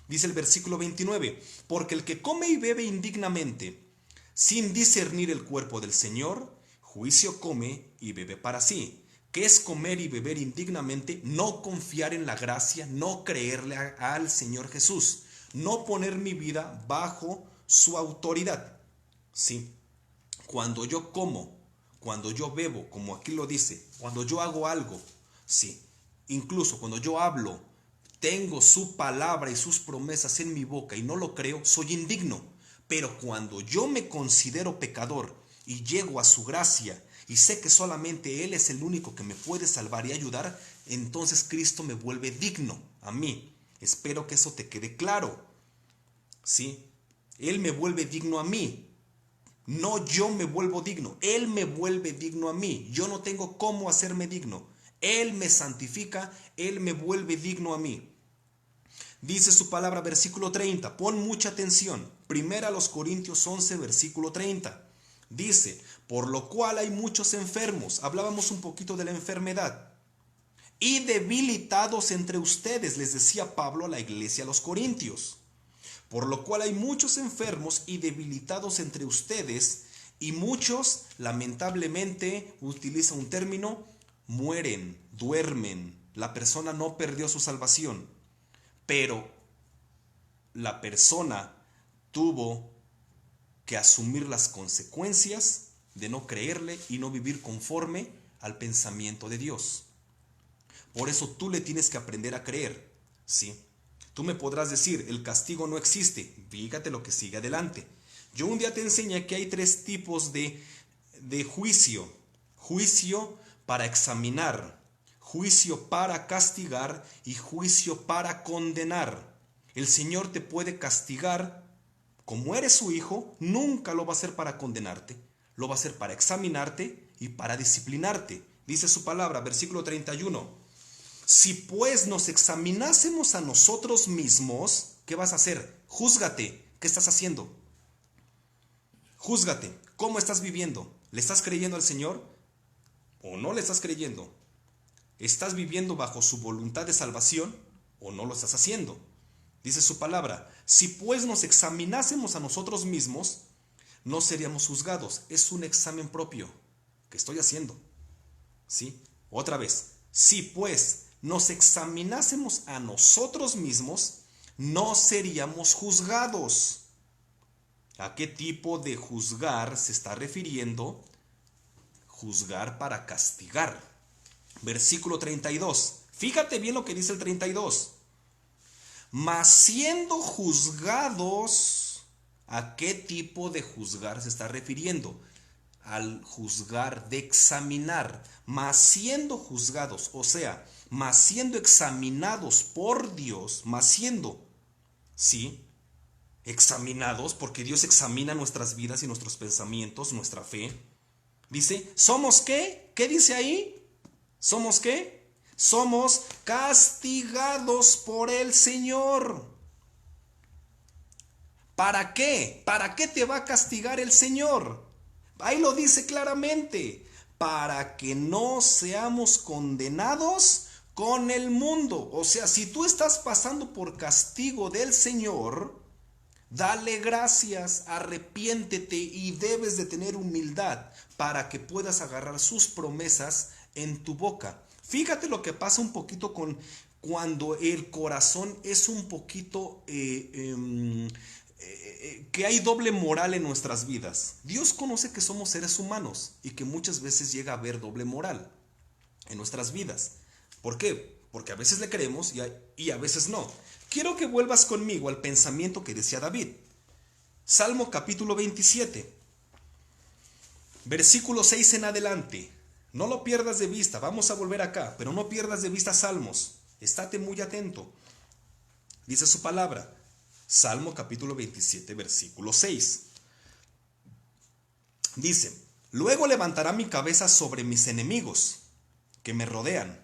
Dice el versículo 29, porque el que come y bebe indignamente, sin discernir el cuerpo del Señor, juicio come y bebe para sí. ¿Qué es comer y beber indignamente? No confiar en la gracia, no creerle al Señor Jesús, no poner mi vida bajo su autoridad. Sí, cuando yo como, cuando yo bebo, como aquí lo dice, cuando yo hago algo, sí, incluso cuando yo hablo, tengo su palabra y sus promesas en mi boca y no lo creo, soy indigno. Pero cuando yo me considero pecador y llego a su gracia y sé que solamente Él es el único que me puede salvar y ayudar, entonces Cristo me vuelve digno a mí. Espero que eso te quede claro. ¿Sí? Él me vuelve digno a mí. No yo me vuelvo digno. Él me vuelve digno a mí. Yo no tengo cómo hacerme digno. Él me santifica. Él me vuelve digno a mí. Dice su palabra, versículo 30. Pon mucha atención. 1 Corintios 11, versículo 30. Dice, por lo cual hay muchos enfermos. Hablábamos un poquito de la enfermedad. Y debilitados entre ustedes, les decía Pablo a la iglesia, a los corintios. Por lo cual hay muchos enfermos y debilitados entre ustedes, y muchos, lamentablemente, utiliza un término, mueren, duermen. La persona no perdió su salvación, pero la persona tuvo que asumir las consecuencias de no creerle y no vivir conforme al pensamiento de Dios. Por eso tú le tienes que aprender a creer, ¿sí? Tú me podrás decir, el castigo no existe. Fíjate lo que sigue adelante. Yo un día te enseñé que hay 3 tipos de juicio. Juicio para examinar, juicio para castigar y juicio para condenar. El Señor te puede castigar. Como eres su hijo, nunca lo va a hacer para condenarte. Lo va a hacer para examinarte y para disciplinarte. Dice su palabra, versículo 31. Si pues nos examinásemos a nosotros mismos, ¿qué vas a hacer? Júzgate. ¿Qué estás haciendo? Júzgate. ¿Cómo estás viviendo? ¿Le estás creyendo al Señor o no le estás creyendo? ¿Estás viviendo bajo su voluntad de salvación o no lo estás haciendo? Dice su palabra, si pues nos examinásemos a nosotros mismos, no seríamos juzgados. Es un examen propio que estoy haciendo. ¿Sí? Otra vez, si pues nos examinásemos a nosotros mismos, no seríamos juzgados. ¿A qué tipo de juzgar se está refiriendo? Juzgar para castigar. Versículo 32. Fíjate bien lo que dice el 32. Mas siendo juzgados, ¿a qué tipo de juzgar se está refiriendo? Al juzgar de examinar. Mas siendo juzgados, o sea, mas siendo examinados por Dios, mas siendo, ¿sí? Examinados, porque Dios examina nuestras vidas y nuestros pensamientos, nuestra fe. Dice, ¿somos qué? ¿Qué dice ahí? ¿Somos qué? Somos castigados por el Señor. ¿Para qué? ¿Para qué te va a castigar el Señor? Ahí lo dice claramente. Para que no seamos condenados con el mundo. O sea, si tú estás pasando por castigo del Señor, dale gracias, arrepiéntete y debes de tener humildad para que puedas agarrar sus promesas en tu boca. Fíjate lo que pasa un poquito con cuando el corazón es un poquito que hay doble moral en nuestras vidas. Dios conoce que somos seres humanos y que muchas veces llega a haber doble moral en nuestras vidas. ¿Por qué? Porque a veces le creemos y a veces no. Quiero que vuelvas conmigo al pensamiento que decía David. Salmo capítulo 27, versículo 6 en adelante. No lo pierdas de vista, vamos a volver acá, pero no pierdas de vista Salmos. Estate muy atento. Dice su palabra, Salmo capítulo 27, versículo 6. Dice, luego levantará mi cabeza sobre mis enemigos que me rodean,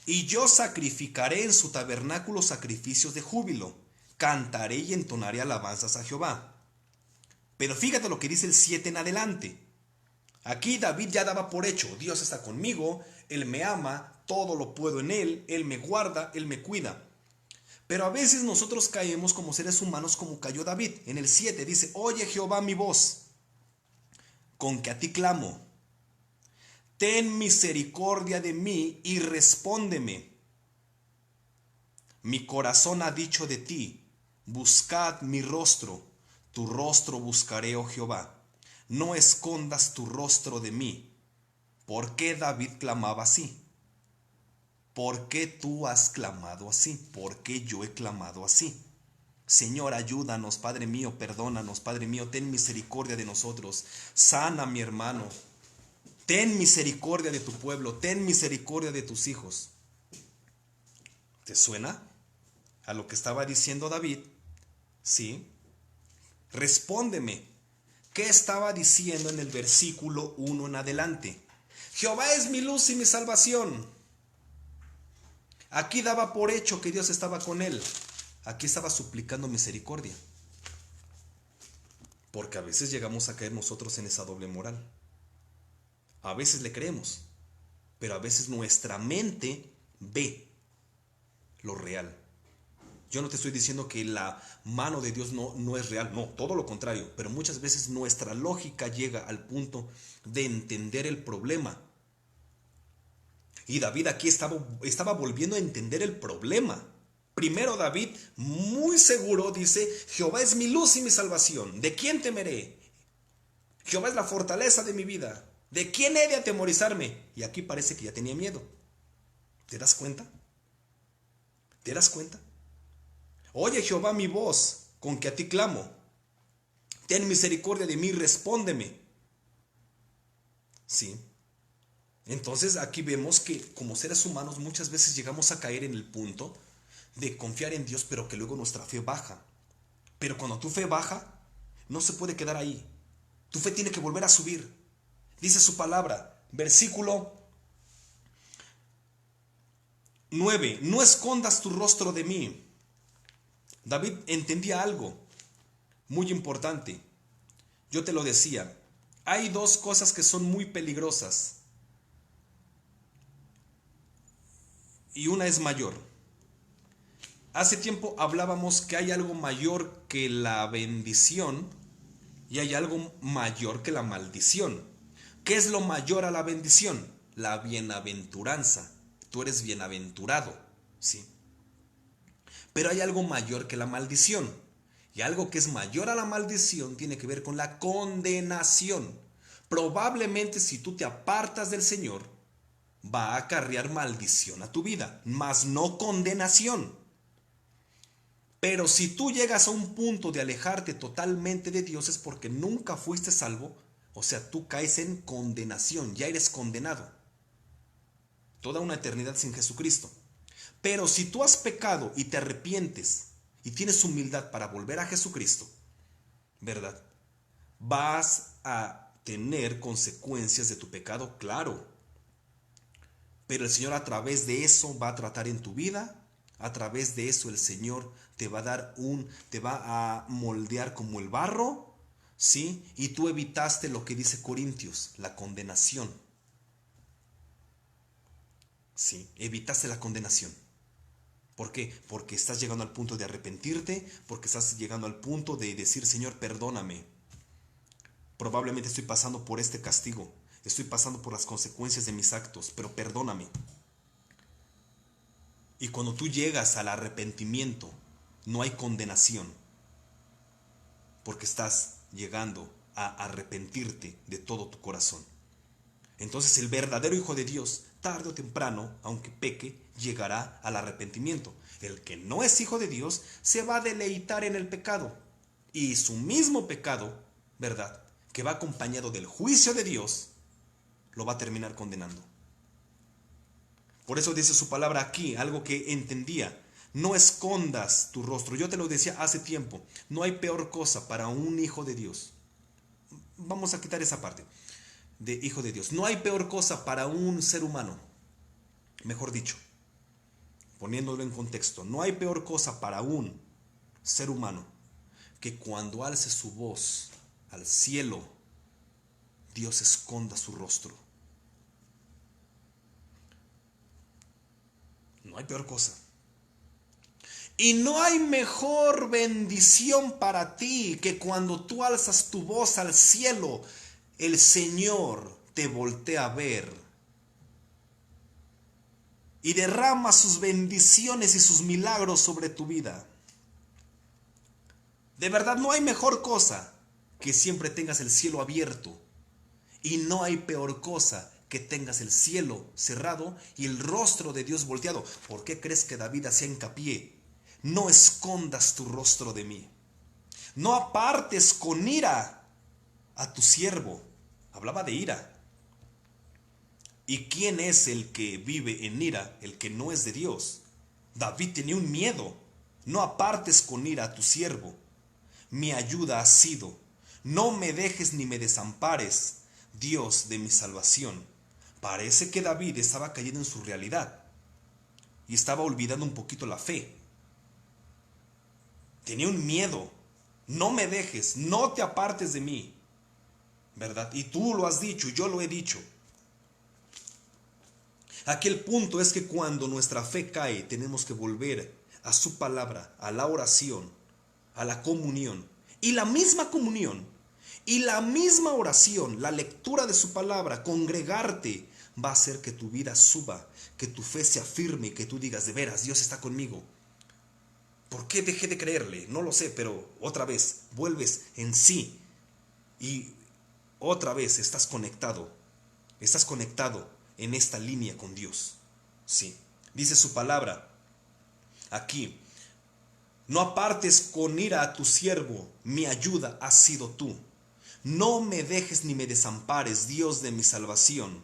y yo sacrificaré en su tabernáculo sacrificios de júbilo, cantaré y entonaré alabanzas a Jehová. Pero fíjate lo que dice el 7 en adelante. Aquí David ya daba por hecho, Dios está conmigo, Él me ama, todo lo puedo en Él me guarda, Él me cuida. Pero a veces nosotros caemos como seres humanos como cayó David. En el 7 dice, oye Jehová mi voz, con que a ti clamo. Ten misericordia de mí y respóndeme. Mi corazón ha dicho de ti, buscad mi rostro, tu rostro buscaré, oh Jehová. No escondas tu rostro de mí. ¿Por qué David clamaba así? ¿Por qué tú has clamado así? ¿Por qué yo he clamado así? Señor, ayúdanos, Padre mío, perdónanos, Padre mío, ten misericordia de nosotros. Sana a mi hermano. Ten misericordia de tu pueblo, ten misericordia de tus hijos. ¿Te suena a lo que estaba diciendo David? Sí. Respóndeme. ¿Qué estaba diciendo en el versículo 1 en adelante? Jehová es mi luz y mi salvación. Aquí daba por hecho que Dios estaba con él. Aquí estaba suplicando misericordia. Porque a veces llegamos a caer nosotros en esa doble moral. A veces le creemos, pero a veces nuestra mente ve lo real. Yo no te estoy diciendo que la mano de Dios no es real, no, todo lo contrario, pero muchas veces nuestra lógica llega al punto de entender el problema. Y David aquí estaba volviendo a entender el problema. Primero David, muy seguro, dice, Jehová es mi luz y mi salvación. ¿De quién temeré? Jehová es la fortaleza de mi vida. ¿De quién he de atemorizarme? Y aquí parece que ya tenía miedo. ¿Te das cuenta? ¿Te das cuenta? Oye Jehová mi voz, con que a ti clamo. Ten misericordia de mí, respóndeme. Sí. Entonces aquí vemos que como seres humanos muchas veces llegamos a caer en el punto de confiar en Dios, pero que luego nuestra fe baja. Pero cuando tu fe baja, no se puede quedar ahí. Tu fe tiene que volver a subir. Dice su palabra, versículo 9, no escondas tu rostro de mí. David entendía algo muy importante. Yo te lo decía, hay dos cosas que son muy peligrosas. Y una es mayor. Hace tiempo hablábamos que hay algo mayor que la bendición Y hay algo mayor que la maldición. ¿Qué es lo mayor a la bendición? La bienaventuranza. Tú eres bienaventurado, ¿sí? Pero hay algo mayor que la maldición. Y algo que es mayor a la maldición tiene que ver con la condenación. Probablemente si tú te apartas del Señor, va a acarrear maldición a tu vida, mas no condenación. Pero si tú llegas a un punto de alejarte totalmente de Dios es porque nunca fuiste salvo, o sea, tú caes en condenación, ya eres condenado. Toda una eternidad sin Jesucristo. Pero si tú has pecado y te arrepientes y tienes humildad para volver a Jesucristo, ¿verdad? Vas a tener consecuencias de tu pecado, claro. Pero el Señor a través de eso va a tratar en tu vida. A través de eso el Señor te va a dar te va a moldear como el barro, ¿sí? Y tú evitaste lo que dice Corintios, la condenación. Sí, evitaste la condenación. ¿Por qué? Porque estás llegando al punto de arrepentirte, porque estás llegando al punto de decir, Señor, perdóname. Probablemente estoy pasando por este castigo, estoy pasando por las consecuencias de mis actos, pero perdóname. Y cuando tú llegas al arrepentimiento, no hay condenación, porque estás llegando a arrepentirte de todo tu corazón. Entonces el verdadero Hijo de Dios, tarde o temprano, aunque peque, llegará al arrepentimiento. El que no es hijo de Dios se va a deleitar en el pecado. Y su mismo pecado, ¿verdad?, que va acompañado del juicio de Dios, lo va a terminar condenando. Por eso dice su palabra aquí, algo que entendía. No escondas tu rostro. Yo te lo decía hace tiempo. No hay peor cosa para un hijo de Dios. Vamos a quitar esa parte de hijo de Dios. No hay peor cosa para un ser humano. Mejor dicho, poniéndolo en contexto, no hay peor cosa para un ser humano que cuando alce su voz al cielo, Dios esconda su rostro. No hay peor cosa. Y no hay mejor bendición para ti que cuando tú alzas tu voz al cielo, el Señor te voltea a ver y derrama sus bendiciones y sus milagros sobre tu vida. De verdad, no hay mejor cosa que siempre tengas el cielo abierto. Y no hay peor cosa que tengas el cielo cerrado y el rostro de Dios volteado. ¿Por qué crees que David hacía hincapié? No escondas tu rostro de mí. No apartes con ira a tu siervo. Hablaba de ira. ¿Y quién es el que vive en ira? El que no es de Dios. David tenía un miedo. No apartes con ira a tu siervo. Mi ayuda ha sido. No me dejes ni me desampares, Dios de mi salvación. Parece que David estaba cayendo en su realidad y estaba olvidando un poquito la fe. Tenía un miedo. No me dejes, no te apartes de mí. ¿Verdad? Y tú lo has dicho, yo lo he dicho. Aquí el punto es que cuando nuestra fe cae, tenemos que volver a su palabra, a la oración, a la comunión. Y la misma comunión y la misma oración, la lectura de su palabra, congregarte, va a hacer que tu vida suba, que tu fe se afirme y que tú digas, de veras, Dios está conmigo. ¿Por qué dejé de creerle? No lo sé, pero otra vez vuelves en sí y otra vez estás conectado en esta línea con Dios. Sí, dice su palabra aquí, no apartes con ira a tu siervo, mi ayuda has sido tú. No me dejes ni me desampares, Dios de mi salvación.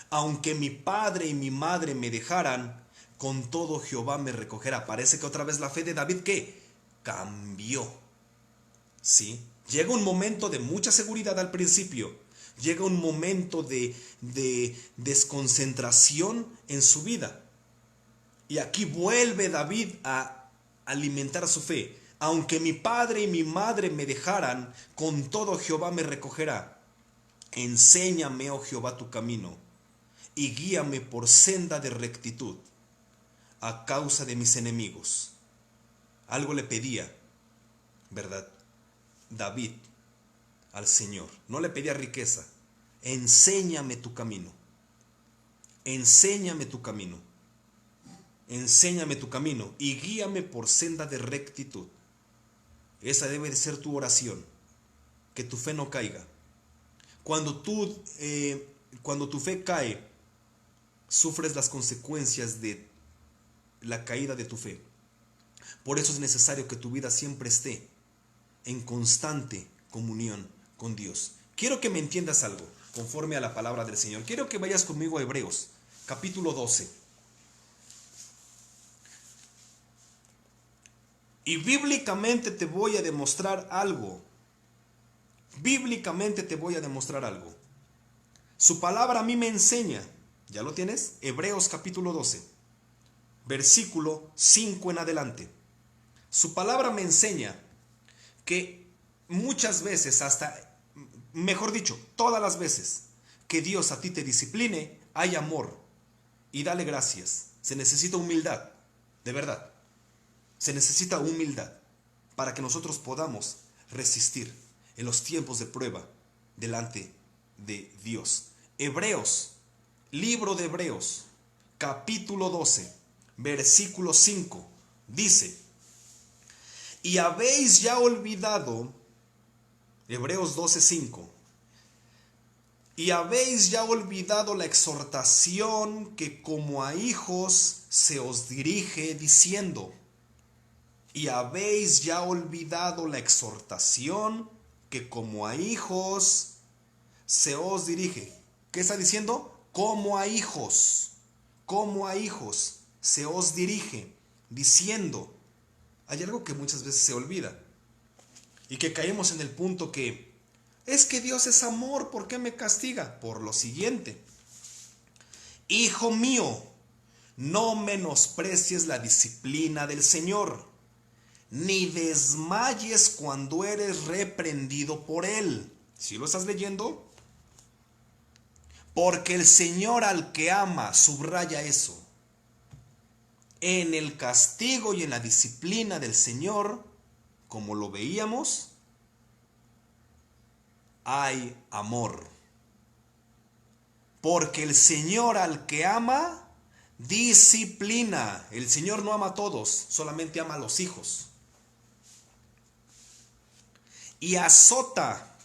Aunque mi padre y mi madre me dejaran, con todo Jehová me recogerá. Parece que otra vez la fe de David, ¿qué? Cambió. ¿Sí? Llega un momento de mucha seguridad al principio. Llega un momento de desconcentración en su vida. Y aquí vuelve David a alimentar su fe. Aunque mi padre y mi madre me dejaran, con todo Jehová me recogerá. Enséñame, oh Jehová, tu camino, y guíame por senda de rectitud, a causa de mis enemigos. Algo le pedía, ¿verdad? David al Señor. No le pedía riqueza. Enséñame tu camino. Enséñame tu camino. Enséñame tu camino y guíame por senda de rectitud. Esa debe de ser tu oración. Que tu fe no caiga. Cuando tu fe cae, sufres las consecuencias de la caída de tu fe. Por eso es necesario que tu vida siempre esté en constante comunión con Dios. Quiero que me entiendas algo, conforme a la palabra del Señor. Quiero que vayas conmigo a Hebreos, capítulo 12. Y bíblicamente te voy a demostrar algo. Bíblicamente te voy a demostrar algo. Su palabra a mí me enseña. ¿Ya lo tienes? Hebreos capítulo 12, versículo 5 en adelante. Su palabra me enseña que muchas veces, mejor dicho, todas las veces que Dios a ti te discipline, hay amor. Y dale gracias. Se necesita humildad, de verdad. Se necesita humildad para que nosotros podamos resistir en los tiempos de prueba delante de Dios. Hebreos, libro de Hebreos, capítulo 12, versículo 5, dice: y habéis ya olvidado, Hebreos 12, 5, y habéis ya olvidado la exhortación que como a hijos se os dirige diciendo. Y habéis ya olvidado la exhortación que como a hijos se os dirige. ¿Qué está diciendo? Como a hijos se os dirige, diciendo. Hay algo que muchas veces se olvida y que caemos en el punto que es que Dios es amor, ¿por qué me castiga? Por lo siguiente: hijo mío, no menosprecies la disciplina del Señor, ni desmayes cuando eres reprendido por Él. ¿Sí lo estás leyendo? Porque el Señor al que ama, subraya eso, en el castigo y en la disciplina del Señor, como lo veíamos, hay amor. Porque el Señor al que ama, disciplina. El Señor no ama a todos, solamente ama a los hijos. Y azota,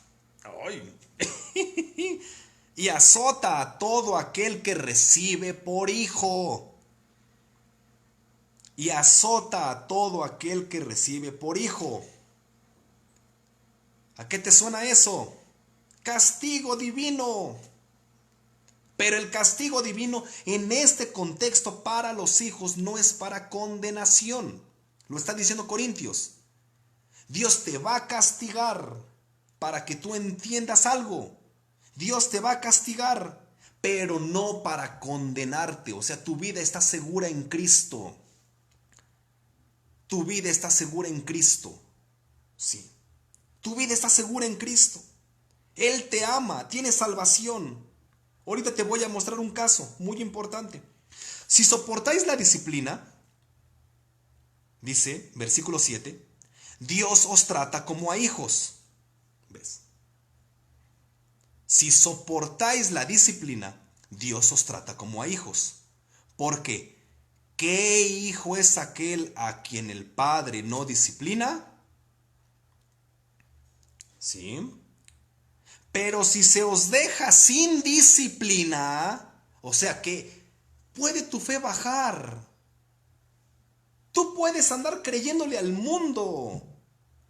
y azota a todo aquel que recibe por hijo. Y azota a todo aquel que recibe por hijo. ¿A qué te suena eso? Castigo divino. Pero el castigo divino en este contexto para los hijos no es para condenación. Lo está diciendo Corintios. Dios te va a castigar para que tú entiendas algo. Dios te va a castigar, pero no para condenarte. O sea, tu vida está segura en Cristo. Tu vida está segura en Cristo. Sí. Tu vida está segura en Cristo. Él te ama, tiene salvación. Ahorita te voy a mostrar un caso muy importante. Si soportáis la disciplina, dice, versículo 7, Dios os trata como a hijos. ¿Ves? Si soportáis la disciplina, Dios os trata como a hijos. Porque, ¿qué hijo es aquel a quien el Padre no disciplina? ¿Sí? Pero si se os deja sin disciplina, o sea que puede tu fe bajar. Tú puedes andar creyéndole al mundo.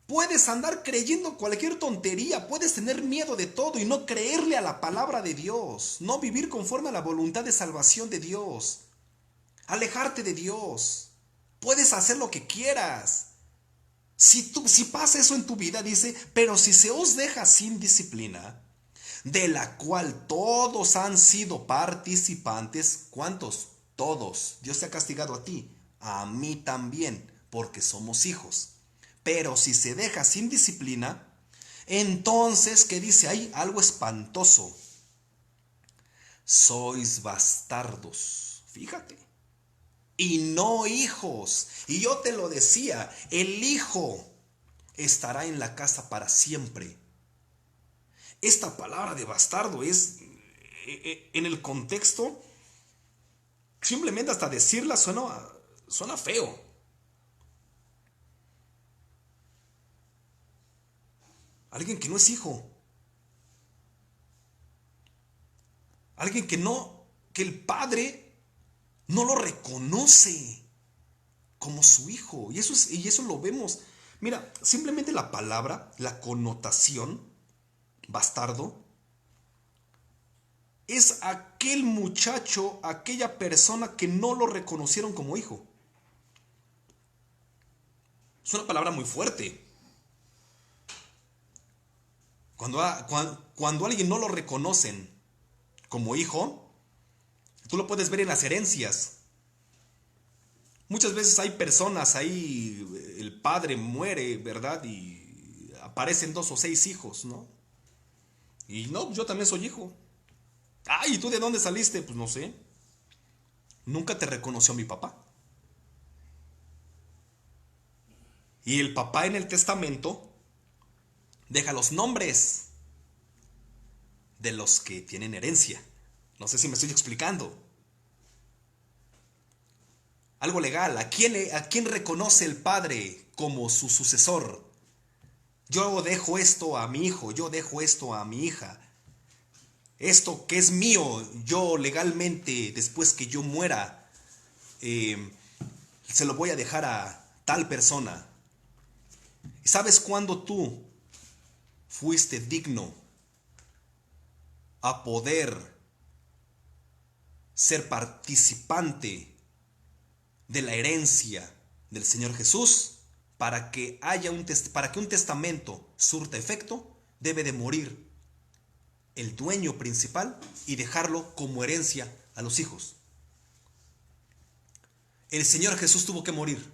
Puedes andar creyendo cualquier tontería. Puedes tener miedo de todo y no creerle a la palabra de Dios. No vivir conforme a la voluntad de salvación de Dios. Alejarte de Dios. Puedes hacer lo que quieras. Si pasa eso en tu vida, dice, pero si se os deja sin disciplina, de la cual todos han sido participantes, ¿cuántos? Todos. Dios te ha castigado a ti, a mí también, porque somos hijos. Pero si se deja sin disciplina, entonces, ¿qué dice ahí? Algo espantoso. Sois bastardos. Fíjate. Y no hijos. Y yo te lo decía, el hijo estará en la casa para siempre. Esta palabra de bastardo es, en el contexto, simplemente hasta decirla suena feo. Alguien que no es hijo. Alguien que el padre no lo reconoce como su hijo. Y eso lo vemos. Mira, simplemente la palabra, la connotación, bastardo, es aquel muchacho, aquella persona que no lo reconocieron como hijo. Es una palabra muy fuerte. Cuando a alguien no lo reconocen como hijo, tú lo puedes ver en las herencias. Muchas veces hay personas ahí, el padre muere, ¿verdad? Y aparecen 2 o 6 hijos, ¿no? Y no, yo también soy hijo. Ay, ¿y tú de dónde saliste? Pues no sé. Nunca te reconoció mi papá. Y el papá en el testamento deja los nombres de los que tienen herencia. No sé si me estoy explicando. Algo legal. ¿A quién reconoce el padre como su sucesor? Yo dejo esto a mi hijo, yo dejo esto a mi hija. Esto que es mío, yo legalmente, después que yo muera, se lo voy a dejar a tal persona. ¿Y sabes cuándo tú fuiste digno a poder ser participante de la herencia del Señor Jesús? Para que un testamento surta efecto, debe de morir el dueño principal y dejarlo como herencia a los hijos. El Señor Jesús tuvo que morir.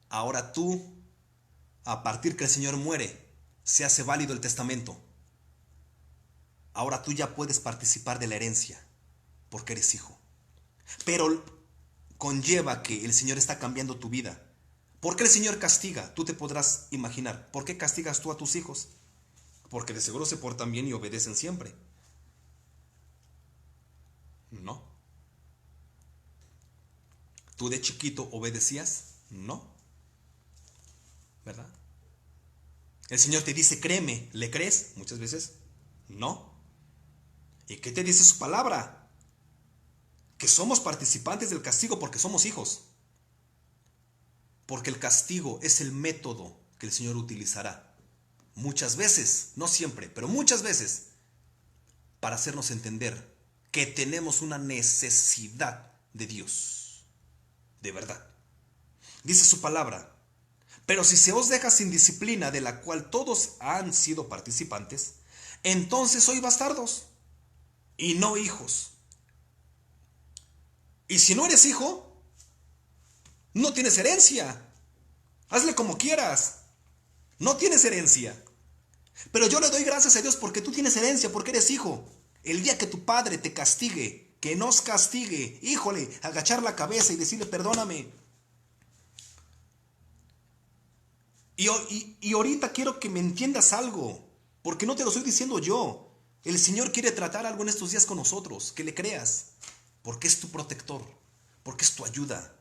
Ahora tú, a partir que el Señor muere, se hace válido el testamento. Ahora tú ya puedes participar de la herencia porque eres hijo. Pero conlleva que el Señor está cambiando tu vida. ¿Por qué el Señor castiga? Tú te podrás imaginar. ¿Por qué castigas tú a tus hijos? Porque de seguro se portan bien y obedecen siempre. No. ¿Tú de chiquito obedecías? No. ¿Verdad? El Señor te dice, créeme. ¿Le crees? Muchas veces, no. ¿Y qué te dice su palabra? Que somos participantes del castigo porque somos hijos. Porque el castigo es el método que el Señor utilizará. Muchas veces, no siempre, pero muchas veces, para hacernos entender que tenemos una necesidad de Dios. De verdad. Dice su palabra, pero si se os deja sin disciplina de la cual todos han sido participantes, entonces sois bastardos y no hijos. Y si no eres hijo, no tienes herencia. Hazle como quieras. No tienes herencia. Pero yo le doy gracias a Dios porque tú tienes herencia, porque eres hijo. El día que tu padre te castigue, que nos castigue, híjole, agachar la cabeza y decirle perdóname. Y ahorita quiero que me entiendas algo, porque no te lo estoy diciendo yo. El Señor quiere tratar algo en estos días con nosotros, que le creas, porque es tu protector, porque es tu ayuda,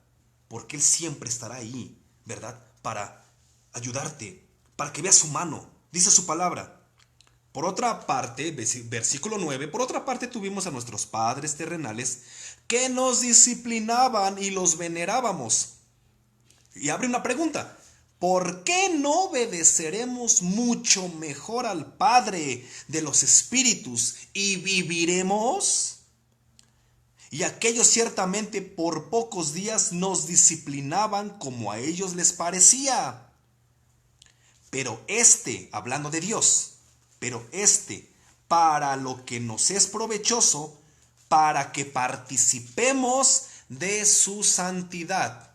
porque Él siempre estará ahí, ¿verdad? Para ayudarte, para que veas su mano. Dice su palabra. Por otra parte, versículo 9, por otra parte tuvimos a nuestros padres terrenales que nos disciplinaban y los venerábamos. Y abre una pregunta. ¿Por qué no obedeceremos mucho mejor al Padre de los Espíritus y viviremos? Y aquellos ciertamente por pocos días nos disciplinaban como a ellos les parecía. Pero hablando de Dios, pero para lo que nos es provechoso, para que participemos de su santidad.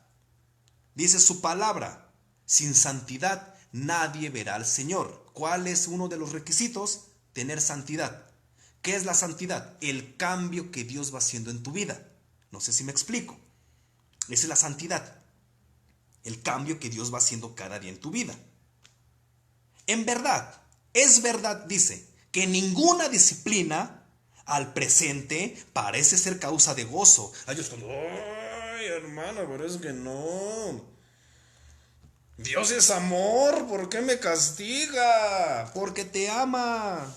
Dice su palabra. Sin santidad nadie verá al Señor. ¿Cuál es uno de los requisitos? Tener santidad. ¿Qué es la santidad? El cambio que Dios va haciendo en tu vida. No sé si me explico. Esa es la santidad. El cambio que Dios va haciendo cada día en tu vida. En verdad, Es verdad, dice, que ninguna disciplina al presente parece ser causa de gozo. Ay, es cuando, ay, hermano, pero es que no. Dios es amor, ¿por qué me castiga? Porque te ama.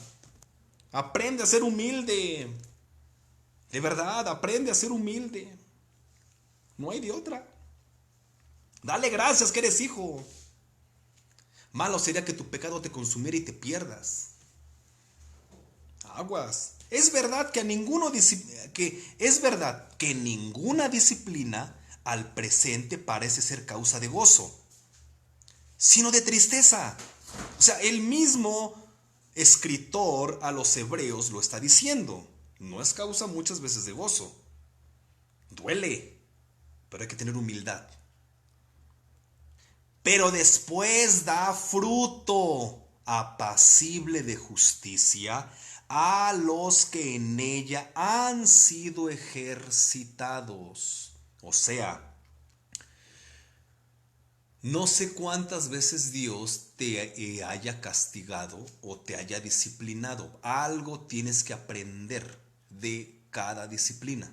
Aprende a ser humilde. De verdad, aprende a ser humilde. No hay de otra. Dale gracias que eres hijo. Malo sería que tu pecado te consumiera y te pierdas. Aguas. Es verdad que ninguna disciplina al presente parece ser causa de gozo, sino de tristeza. O sea, el mismo escritor a los hebreos lo está diciendo. No es causa muchas veces de gozo. Duele, pero hay que tener humildad. Pero después da fruto apacible de justicia a los que en ella han sido ejercitados. O sea, no sé cuántas veces Dios te haya castigado o te haya disciplinado. Algo tienes que aprender de cada disciplina.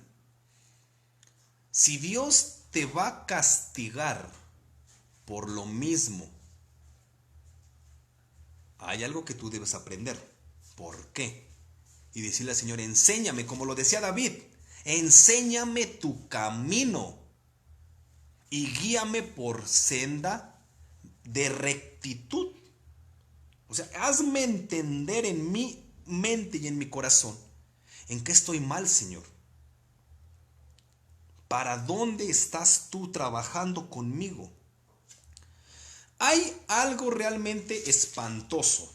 Si Dios te va a castigar por lo mismo, hay algo que tú debes aprender. ¿Por qué? Y decirle al Señor, enséñame, como lo decía David, enséñame tu camino y guíame por senda de rectitud. O sea, hazme entender en mi mente y en mi corazón en qué estoy mal, Señor. ¿Para dónde estás tú trabajando conmigo? Hay algo realmente espantoso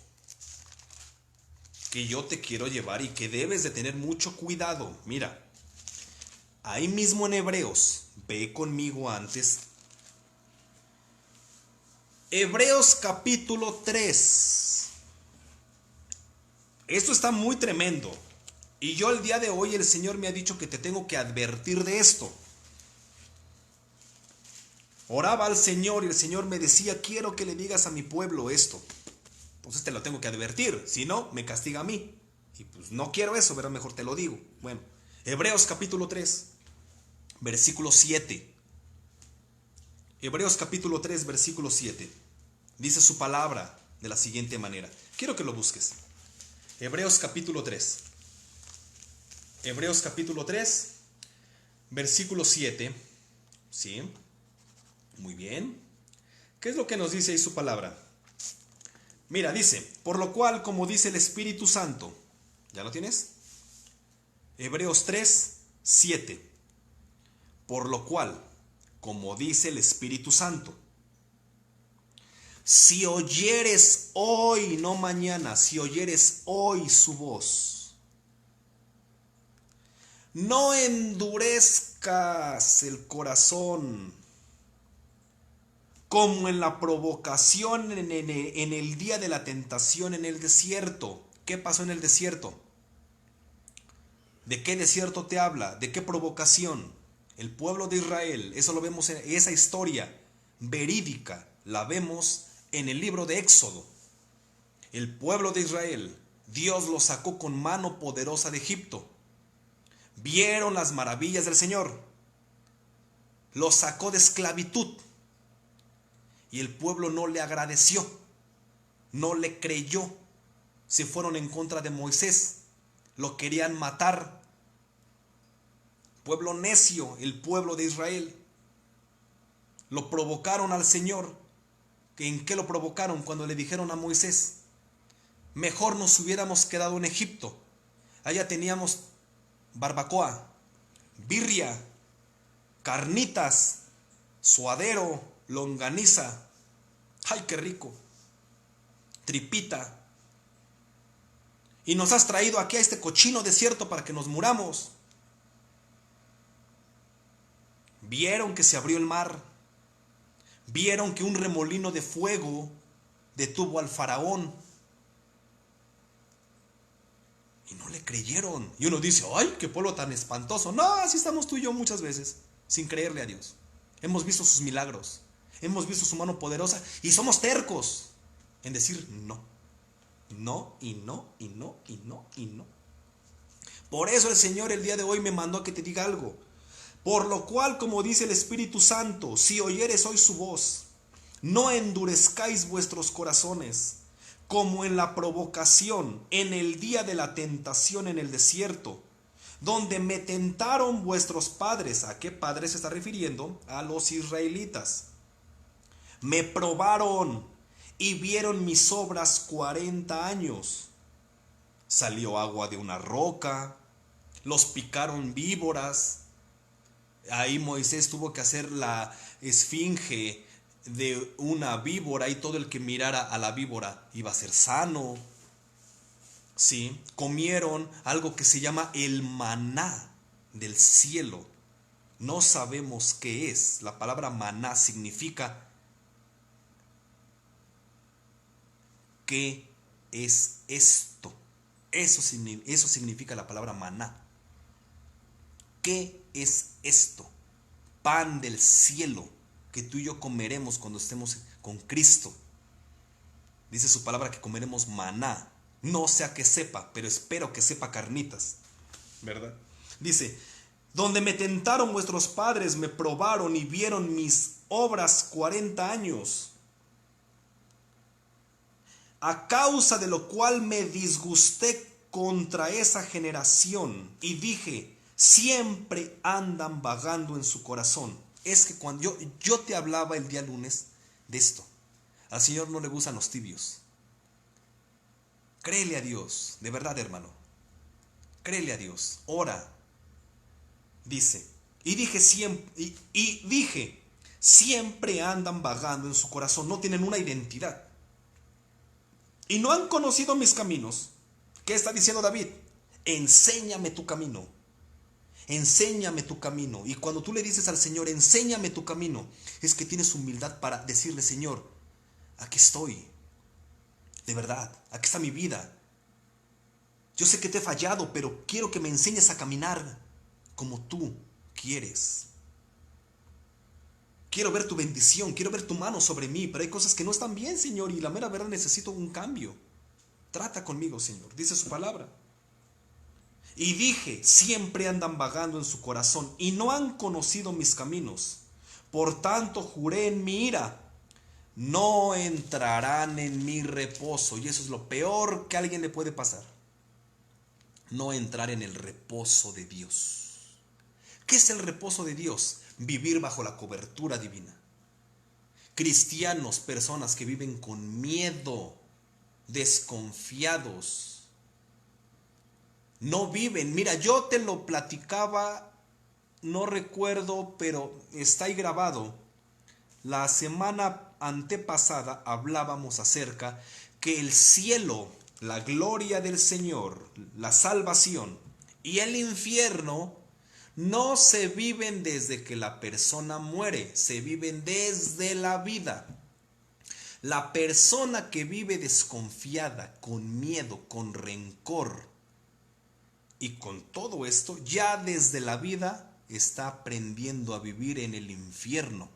que yo te quiero llevar y que debes de tener mucho cuidado. Mira, ahí mismo en Hebreos, ve conmigo antes. Hebreos capítulo 3. Esto está muy tremendo. Y yo el día de hoy el Señor me ha dicho que te tengo que advertir de esto. Oraba al Señor y el Señor me decía, quiero que le digas a mi pueblo esto. Entonces te lo tengo que advertir, si no, me castiga a mí. Y pues no quiero eso, pero mejor te lo digo. Bueno, Hebreos capítulo 3, versículo 7. Hebreos capítulo 3, versículo 7. Dice su palabra de la siguiente manera. Quiero que lo busques. Hebreos capítulo 3. Hebreos capítulo 3, versículo 7. ¿Sí? Muy bien. ¿Qué es lo que nos dice ahí su palabra? Mira, dice, por lo cual, como dice el Espíritu Santo, ¿ya lo tienes? Hebreos 3, 7. Por lo cual, como dice el Espíritu Santo, si oyeres hoy, no mañana, si oyeres hoy su voz, no endurezcas el corazón como en la provocación en el día de la tentación en el desierto. ¿Qué pasó en el desierto? ¿De qué desierto te habla? ¿De qué provocación? El pueblo de Israel, eso lo vemos en esa historia verídica, la vemos en el libro de Éxodo. El pueblo de Israel, Dios lo sacó con mano poderosa de Egipto. Vieron las maravillas del Señor. Lo sacó de esclavitud. Y el pueblo no le agradeció, no le creyó. Se fueron en contra de Moisés, lo querían matar. Pueblo necio, el pueblo de Israel. Lo provocaron al Señor. ¿En qué lo provocaron? Cuando le dijeron a Moisés, mejor nos hubiéramos quedado en Egipto. Allá teníamos barbacoa, birria, carnitas, suadero, longaniza. ¡Ay, qué rico! Tripita. Y nos has traído aquí a este cochino desierto para que nos muramos. Vieron que se abrió el mar. Vieron que un remolino de fuego detuvo al faraón. Y no le creyeron. Y uno dice, ¡ay, qué pueblo tan espantoso! No, así estamos tú y yo muchas veces, sin creerle a Dios. Hemos visto sus milagros. Hemos visto su mano poderosa y somos tercos en decir no. No, y no, y no, y no, y no. Por eso el Señor el día de hoy me mandó a que te diga algo. Por lo cual, como dice el Espíritu Santo, si oyeres hoy su voz, no endurezcáis vuestros corazones, como en la provocación, en el día de la tentación en el desierto, donde me tentaron vuestros padres. ¿A qué padres se está refiriendo? A los israelitas. Me probaron y vieron mis obras 40 años. Salió agua de una roca, los picaron víboras. Ahí Moisés tuvo que hacer la esfinge de una víbora y todo el que mirara a la víbora iba a ser sano. ¿Sí? Comieron algo que se llama el maná del cielo. No sabemos qué es. La palabra maná significa ¿qué es esto? Eso significa la palabra maná. ¿Qué es esto? Pan del cielo que tú y yo comeremos cuando estemos con Cristo. Dice su palabra que comeremos maná. No sé a qué sepa, pero espero que sepa carnitas. ¿Verdad? Dice, donde me tentaron vuestros padres, me probaron y vieron mis obras 40 años. A causa de lo cual me disgusté contra esa generación y dije, siempre andan vagando en su corazón. Es que cuando yo te hablaba el día lunes de esto, al Señor no le gustan los tibios. Créele a Dios, de verdad, hermano. Créele a Dios, ora. Dice, y dije, siempre andan vagando en su corazón, no tienen una identidad. Y no han conocido mis caminos. ¿Qué está diciendo David? Enséñame tu camino. Enséñame tu camino. Y cuando tú le dices al Señor, enséñame tu camino, es que tienes humildad para decirle, Señor, aquí estoy. De verdad, aquí está mi vida. Yo sé que te he fallado, pero quiero que me enseñes a caminar como tú quieres. Quiero ver tu bendición, quiero ver tu mano sobre mí, pero hay cosas que no están bien, Señor, y la mera verdad necesito un cambio. Trata conmigo, Señor, dice su palabra. Y dije, siempre andan vagando en su corazón y no han conocido mis caminos. Por tanto, juré en mi ira, no entrarán en mi reposo. Y eso es lo peor que a alguien le puede pasar. No entrar en el reposo de Dios. ¿Qué es el reposo de Dios? Vivir bajo la cobertura divina. Cristianos, personas que viven con miedo, desconfiados. No viven. Mira, yo te lo platicaba, no recuerdo, pero está ahí grabado. La semana antepasada hablábamos acerca que el cielo, la gloria del Señor, la salvación y el infierno no se viven desde que la persona muere, se viven desde la vida. La persona que vive desconfiada, con miedo, con rencor y con todo esto, ya desde la vida está aprendiendo a vivir en el infierno.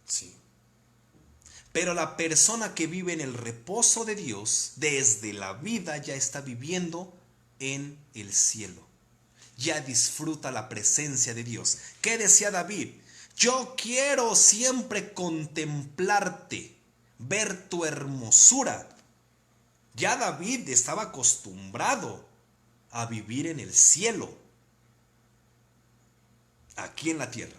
Sí. Pero la persona que vive en el reposo de Dios, desde la vida ya está viviendo en el cielo. Ya disfruta la presencia de Dios. ¿Qué decía David? Yo quiero siempre contemplarte, ver tu hermosura. Ya David estaba acostumbrado a vivir en el cielo, aquí en la tierra.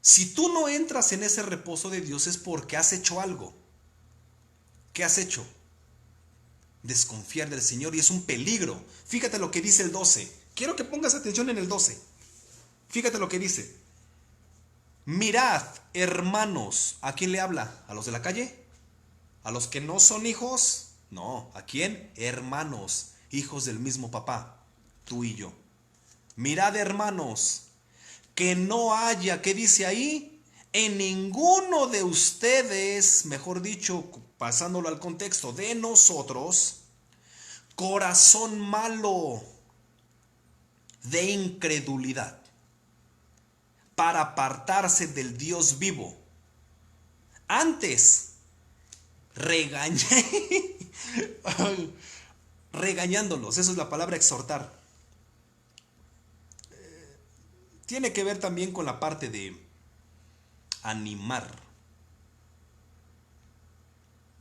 Si tú no entras en ese reposo de Dios es porque has hecho algo. ¿Qué has hecho? Desconfiar del Señor, y es un peligro. Fíjate lo que dice el 12. Quiero que pongas atención en el 12. Fíjate lo que dice. Mirad, hermanos. ¿A quién le habla? ¿A los de la calle? ¿A los que no son hijos? No. ¿A quién? Hermanos, hijos del mismo papá, tú y yo. Mirad, hermanos, que no haya, ¿qué dice ahí? En ninguno de ustedes, mejor dicho, pasándolo al contexto de nosotros, corazón malo de incredulidad, para apartarse del Dios vivo. Antes, regañándolos. Esa es la palabra exhortar. Tiene que ver también con la parte de animar,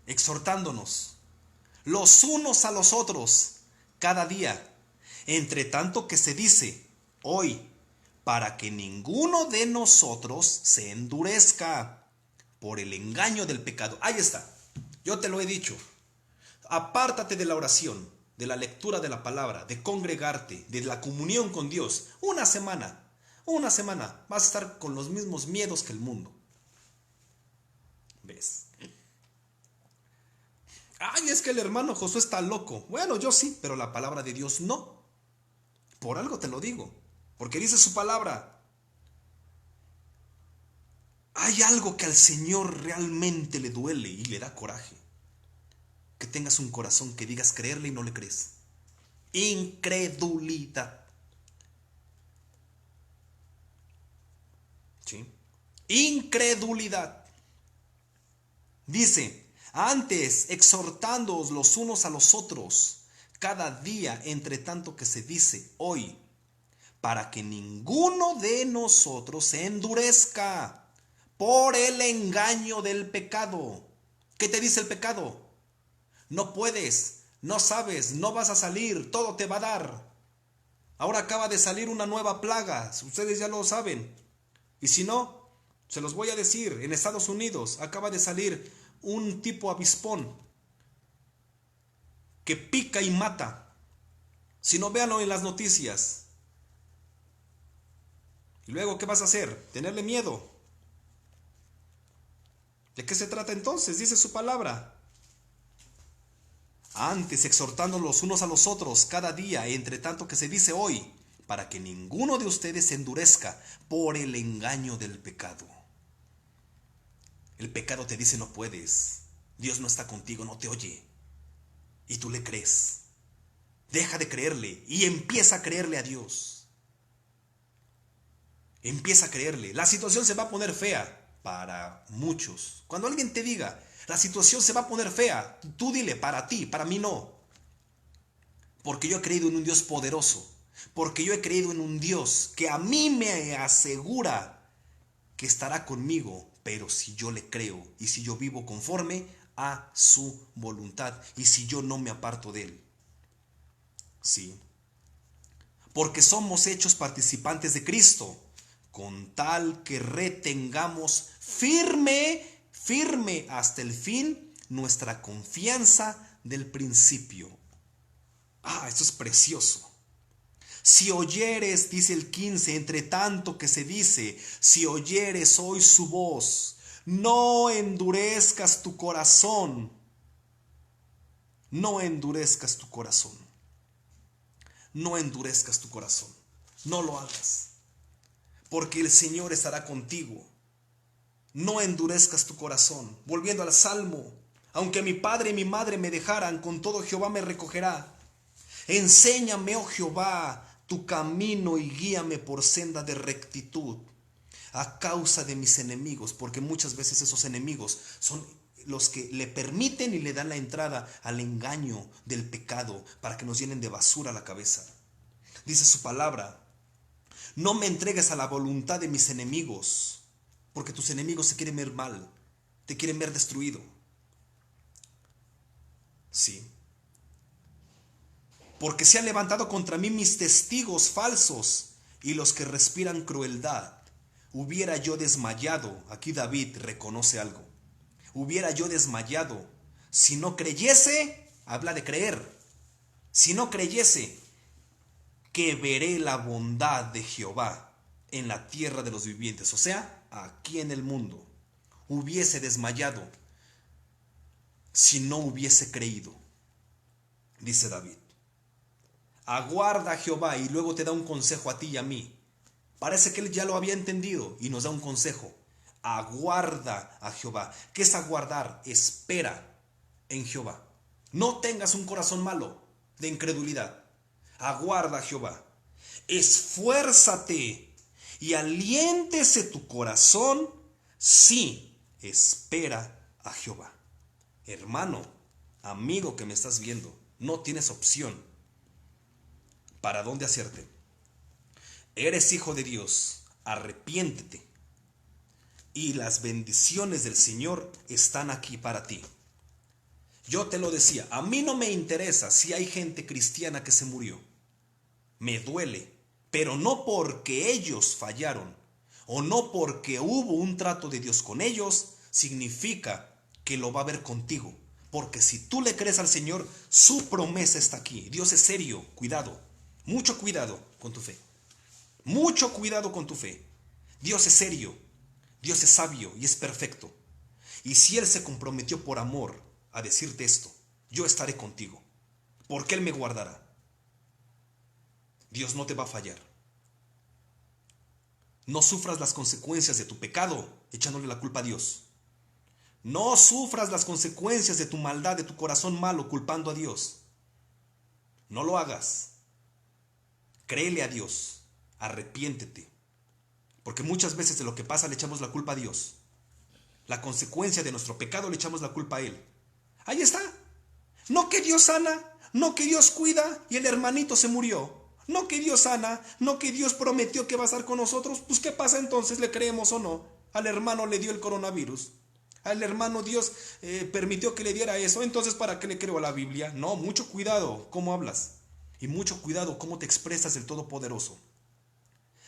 exhortándonos los unos a los otros cada día, entre tanto que se dice hoy, para que ninguno de nosotros se endurezca por el engaño del pecado. Ahí está, yo te lo he dicho. Apártate de la oración, de la lectura de la palabra, de congregarte, de la comunión con Dios. Una semana vas a estar con los mismos miedos que el mundo. ¿Ves? Ay, es que el hermano Josué está loco. Bueno, yo sí, pero la palabra de Dios no. Por algo te lo digo, porque dice su palabra. Hay algo que al Señor realmente le duele y le da coraje. Que tengas un corazón que digas creerle y no le crees. Incredulidad. ¿Sí? Incredulidad. Dice, antes exhortándoos los unos a los otros, cada día entre tanto que se dice hoy, para que ninguno de nosotros se endurezca por el engaño del pecado. ¿Qué te dice el pecado? No puedes, no sabes, no vas a salir, todo te va a dar. Ahora acaba de salir una nueva plaga, ustedes ya lo saben. Y si no, se los voy a decir, en Estados Unidos acaba de salir un tipo avispón que pica y mata. Si no, véanlo en las noticias. Y luego, ¿qué vas a hacer? Tenerle miedo. ¿De qué se trata entonces? Dice su palabra. Antes exhortando los unos a los otros cada día, entre tanto que se dice hoy, para que ninguno de ustedes se endurezca por el engaño del pecado. El pecado te dice no puedes, Dios no está contigo, no te oye, y tú le crees. Deja de creerle y empieza a creerle a Dios. Empieza a creerle. La situación se va a poner fea para muchos. Cuando alguien te diga, la situación se va a poner fea, tú dile, para ti, para mí no. Porque yo he creído en un Dios poderoso. Porque yo he creído en un Dios que a mí me asegura que estará conmigo. Pero si yo le creo y si yo vivo conforme a su voluntad y si yo no me aparto de él. Sí. Porque somos hechos participantes de Cristo, con tal que retengamos firme hasta el fin nuestra confianza del principio. Esto es precioso. Si oyeres, dice el 15, entre tanto que se dice, si oyeres hoy su voz, no endurezcas tu corazón. No endurezcas tu corazón. No endurezcas tu corazón. No lo hagas. Porque el Señor estará contigo. No endurezcas tu corazón. Volviendo al Salmo, aunque mi padre y mi madre me dejaran, con todo Jehová me recogerá. Enséñame, oh Jehová, tu camino y guíame por senda de rectitud a causa de mis enemigos, porque muchas veces esos enemigos son los que le permiten y le dan la entrada al engaño del pecado para que nos llenen de basura la cabeza. Dice su palabra, no me entregues a la voluntad de mis enemigos, porque tus enemigos se quieren ver mal, te quieren ver destruido. Sí. Porque se han levantado contra mí mis testigos falsos y los que respiran crueldad. Hubiera yo desmayado, aquí David reconoce algo. Hubiera yo desmayado, si no creyese, habla de creer, si no creyese que veré la bondad de Jehová en la tierra de los vivientes, o sea, aquí en el mundo. Hubiese desmayado si no hubiese creído, dice David. Aguarda a Jehová y luego te da un consejo a ti y a mí. Parece que él ya lo había entendido y nos da un consejo. Aguarda a Jehová. ¿Qué es aguardar? Espera en Jehová. No tengas un corazón malo de incredulidad. Aguarda a Jehová. Esfuérzate y aliéntese tu corazón. Sí, espera a Jehová. Hermano, amigo que me estás viendo, no tienes opción. ¿Para dónde hacerte? Eres hijo de Dios, arrepiéntete. Y las bendiciones del Señor están aquí para ti. Yo te lo decía, a mí no me interesa si hay gente cristiana que se murió. Me duele, pero no porque ellos fallaron o no porque hubo un trato de Dios con ellos, significa que lo va a ver contigo. Porque si tú le crees al Señor, su promesa está aquí. Dios es serio, cuidado, mucho cuidado con tu fe. Mucho cuidado con tu fe. Dios es serio, Dios es sabio y es perfecto. Y si Él se comprometió por amor a decirte esto, yo estaré contigo, porque Él me guardará. Dios no te va a fallar. No sufras las consecuencias de tu pecado echándole la culpa a Dios. No sufras las consecuencias de tu maldad, de tu corazón malo, culpando a Dios. No lo hagas. Créele a Dios. Arrepiéntete. Porque muchas veces de lo que pasa le echamos la culpa a Dios. La consecuencia de nuestro pecado le echamos la culpa a Él. Ahí está. No que Dios sana, no que Dios cuida y el hermanito se murió. No que Dios sana, no que Dios prometió que va a estar con nosotros. Pues ¿qué pasa entonces? ¿Le creemos o no? Al hermano le dio el coronavirus. Al hermano Dios permitió que le diera eso. Entonces ¿para qué le creo a la Biblia? No, mucho cuidado cómo hablas. Y mucho cuidado cómo te expresas del Todopoderoso.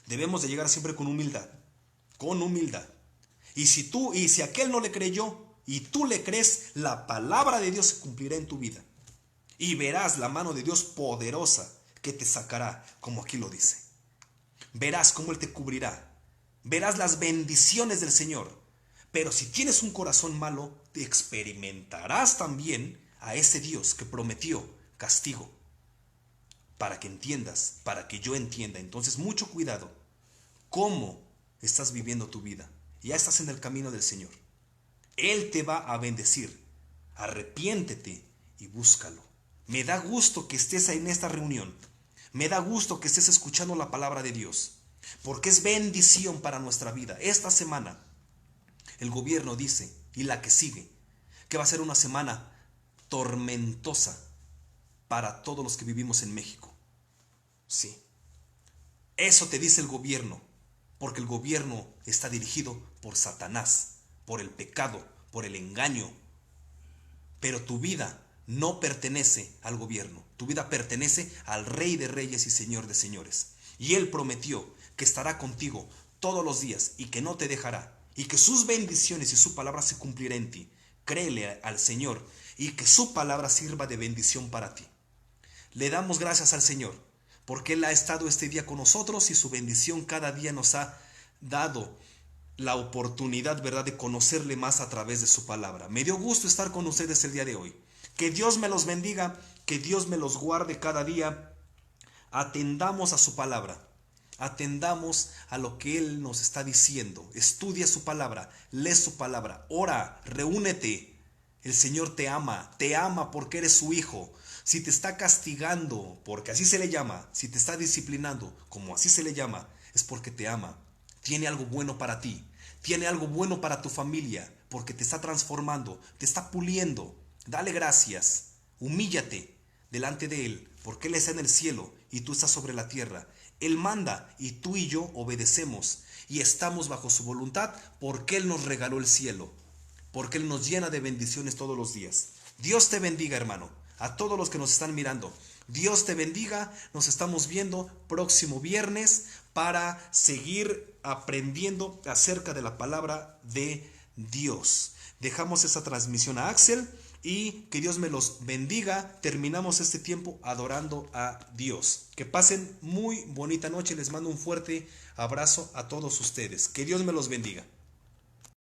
Debemos de llegar siempre con humildad. Con humildad. Y si aquel no le creyó y tú le crees, la palabra de Dios se cumplirá en tu vida. Y verás la mano de Dios poderosa que te sacará, como aquí lo dice. Verás cómo Él te cubrirá. Verás las bendiciones del Señor. Pero si tienes un corazón malo, te experimentarás también a ese Dios que prometió castigo. Para que entiendas, para que yo entienda. Entonces, mucho cuidado. ¿Cómo estás viviendo tu vida? Ya estás en el camino del Señor. Él te va a bendecir. Arrepiéntete y búscalo. Me da gusto que estés en esta reunión. Me da gusto que estés escuchando la palabra de Dios. Porque es bendición para nuestra vida. Esta semana, el gobierno dice, y la que sigue, que va a ser una semana tormentosa para todos los que vivimos en México. Sí. Eso te dice el gobierno. Porque el gobierno está dirigido por Satanás, por el pecado, por el engaño. Pero tu vida no pertenece al gobierno. Tu vida pertenece al Rey de Reyes y Señor de Señores. Y Él prometió que estará contigo todos los días y que no te dejará. Y que sus bendiciones y su palabra se cumplirá en ti. Créele al Señor y que su palabra sirva de bendición para ti. Le damos gracias al Señor. Porque Él ha estado este día con nosotros y su bendición cada día nos ha dado la oportunidad, ¿verdad?, de conocerle más a través de su palabra. Me dio gusto estar con ustedes el día de hoy. Que Dios me los bendiga, que Dios me los guarde cada día. Atendamos a su palabra. Atendamos a lo que Él nos está diciendo. Estudia su palabra, lee su palabra, ora, reúnete. El Señor te ama porque eres su hijo. Si te está castigando, porque así se le llama, si te está disciplinando, como así se le llama, es porque te ama. Tiene algo bueno para ti, tiene algo bueno para tu familia, porque te está transformando, te está puliendo. Dale gracias, humíllate delante de Él, porque Él está en el cielo y tú estás sobre la tierra. Él manda y tú y yo obedecemos y estamos bajo su voluntad porque Él nos regaló el cielo, porque Él nos llena de bendiciones todos los días. Dios te bendiga, hermano. A todos los que nos están mirando, Dios te bendiga. Nos estamos viendo próximo viernes para seguir aprendiendo acerca de la palabra de Dios. Dejamos esa transmisión a Axel y que Dios me los bendiga. Terminamos este tiempo adorando a Dios. Que pasen muy bonita noche. Les mando un fuerte abrazo a todos ustedes. Que Dios me los bendiga.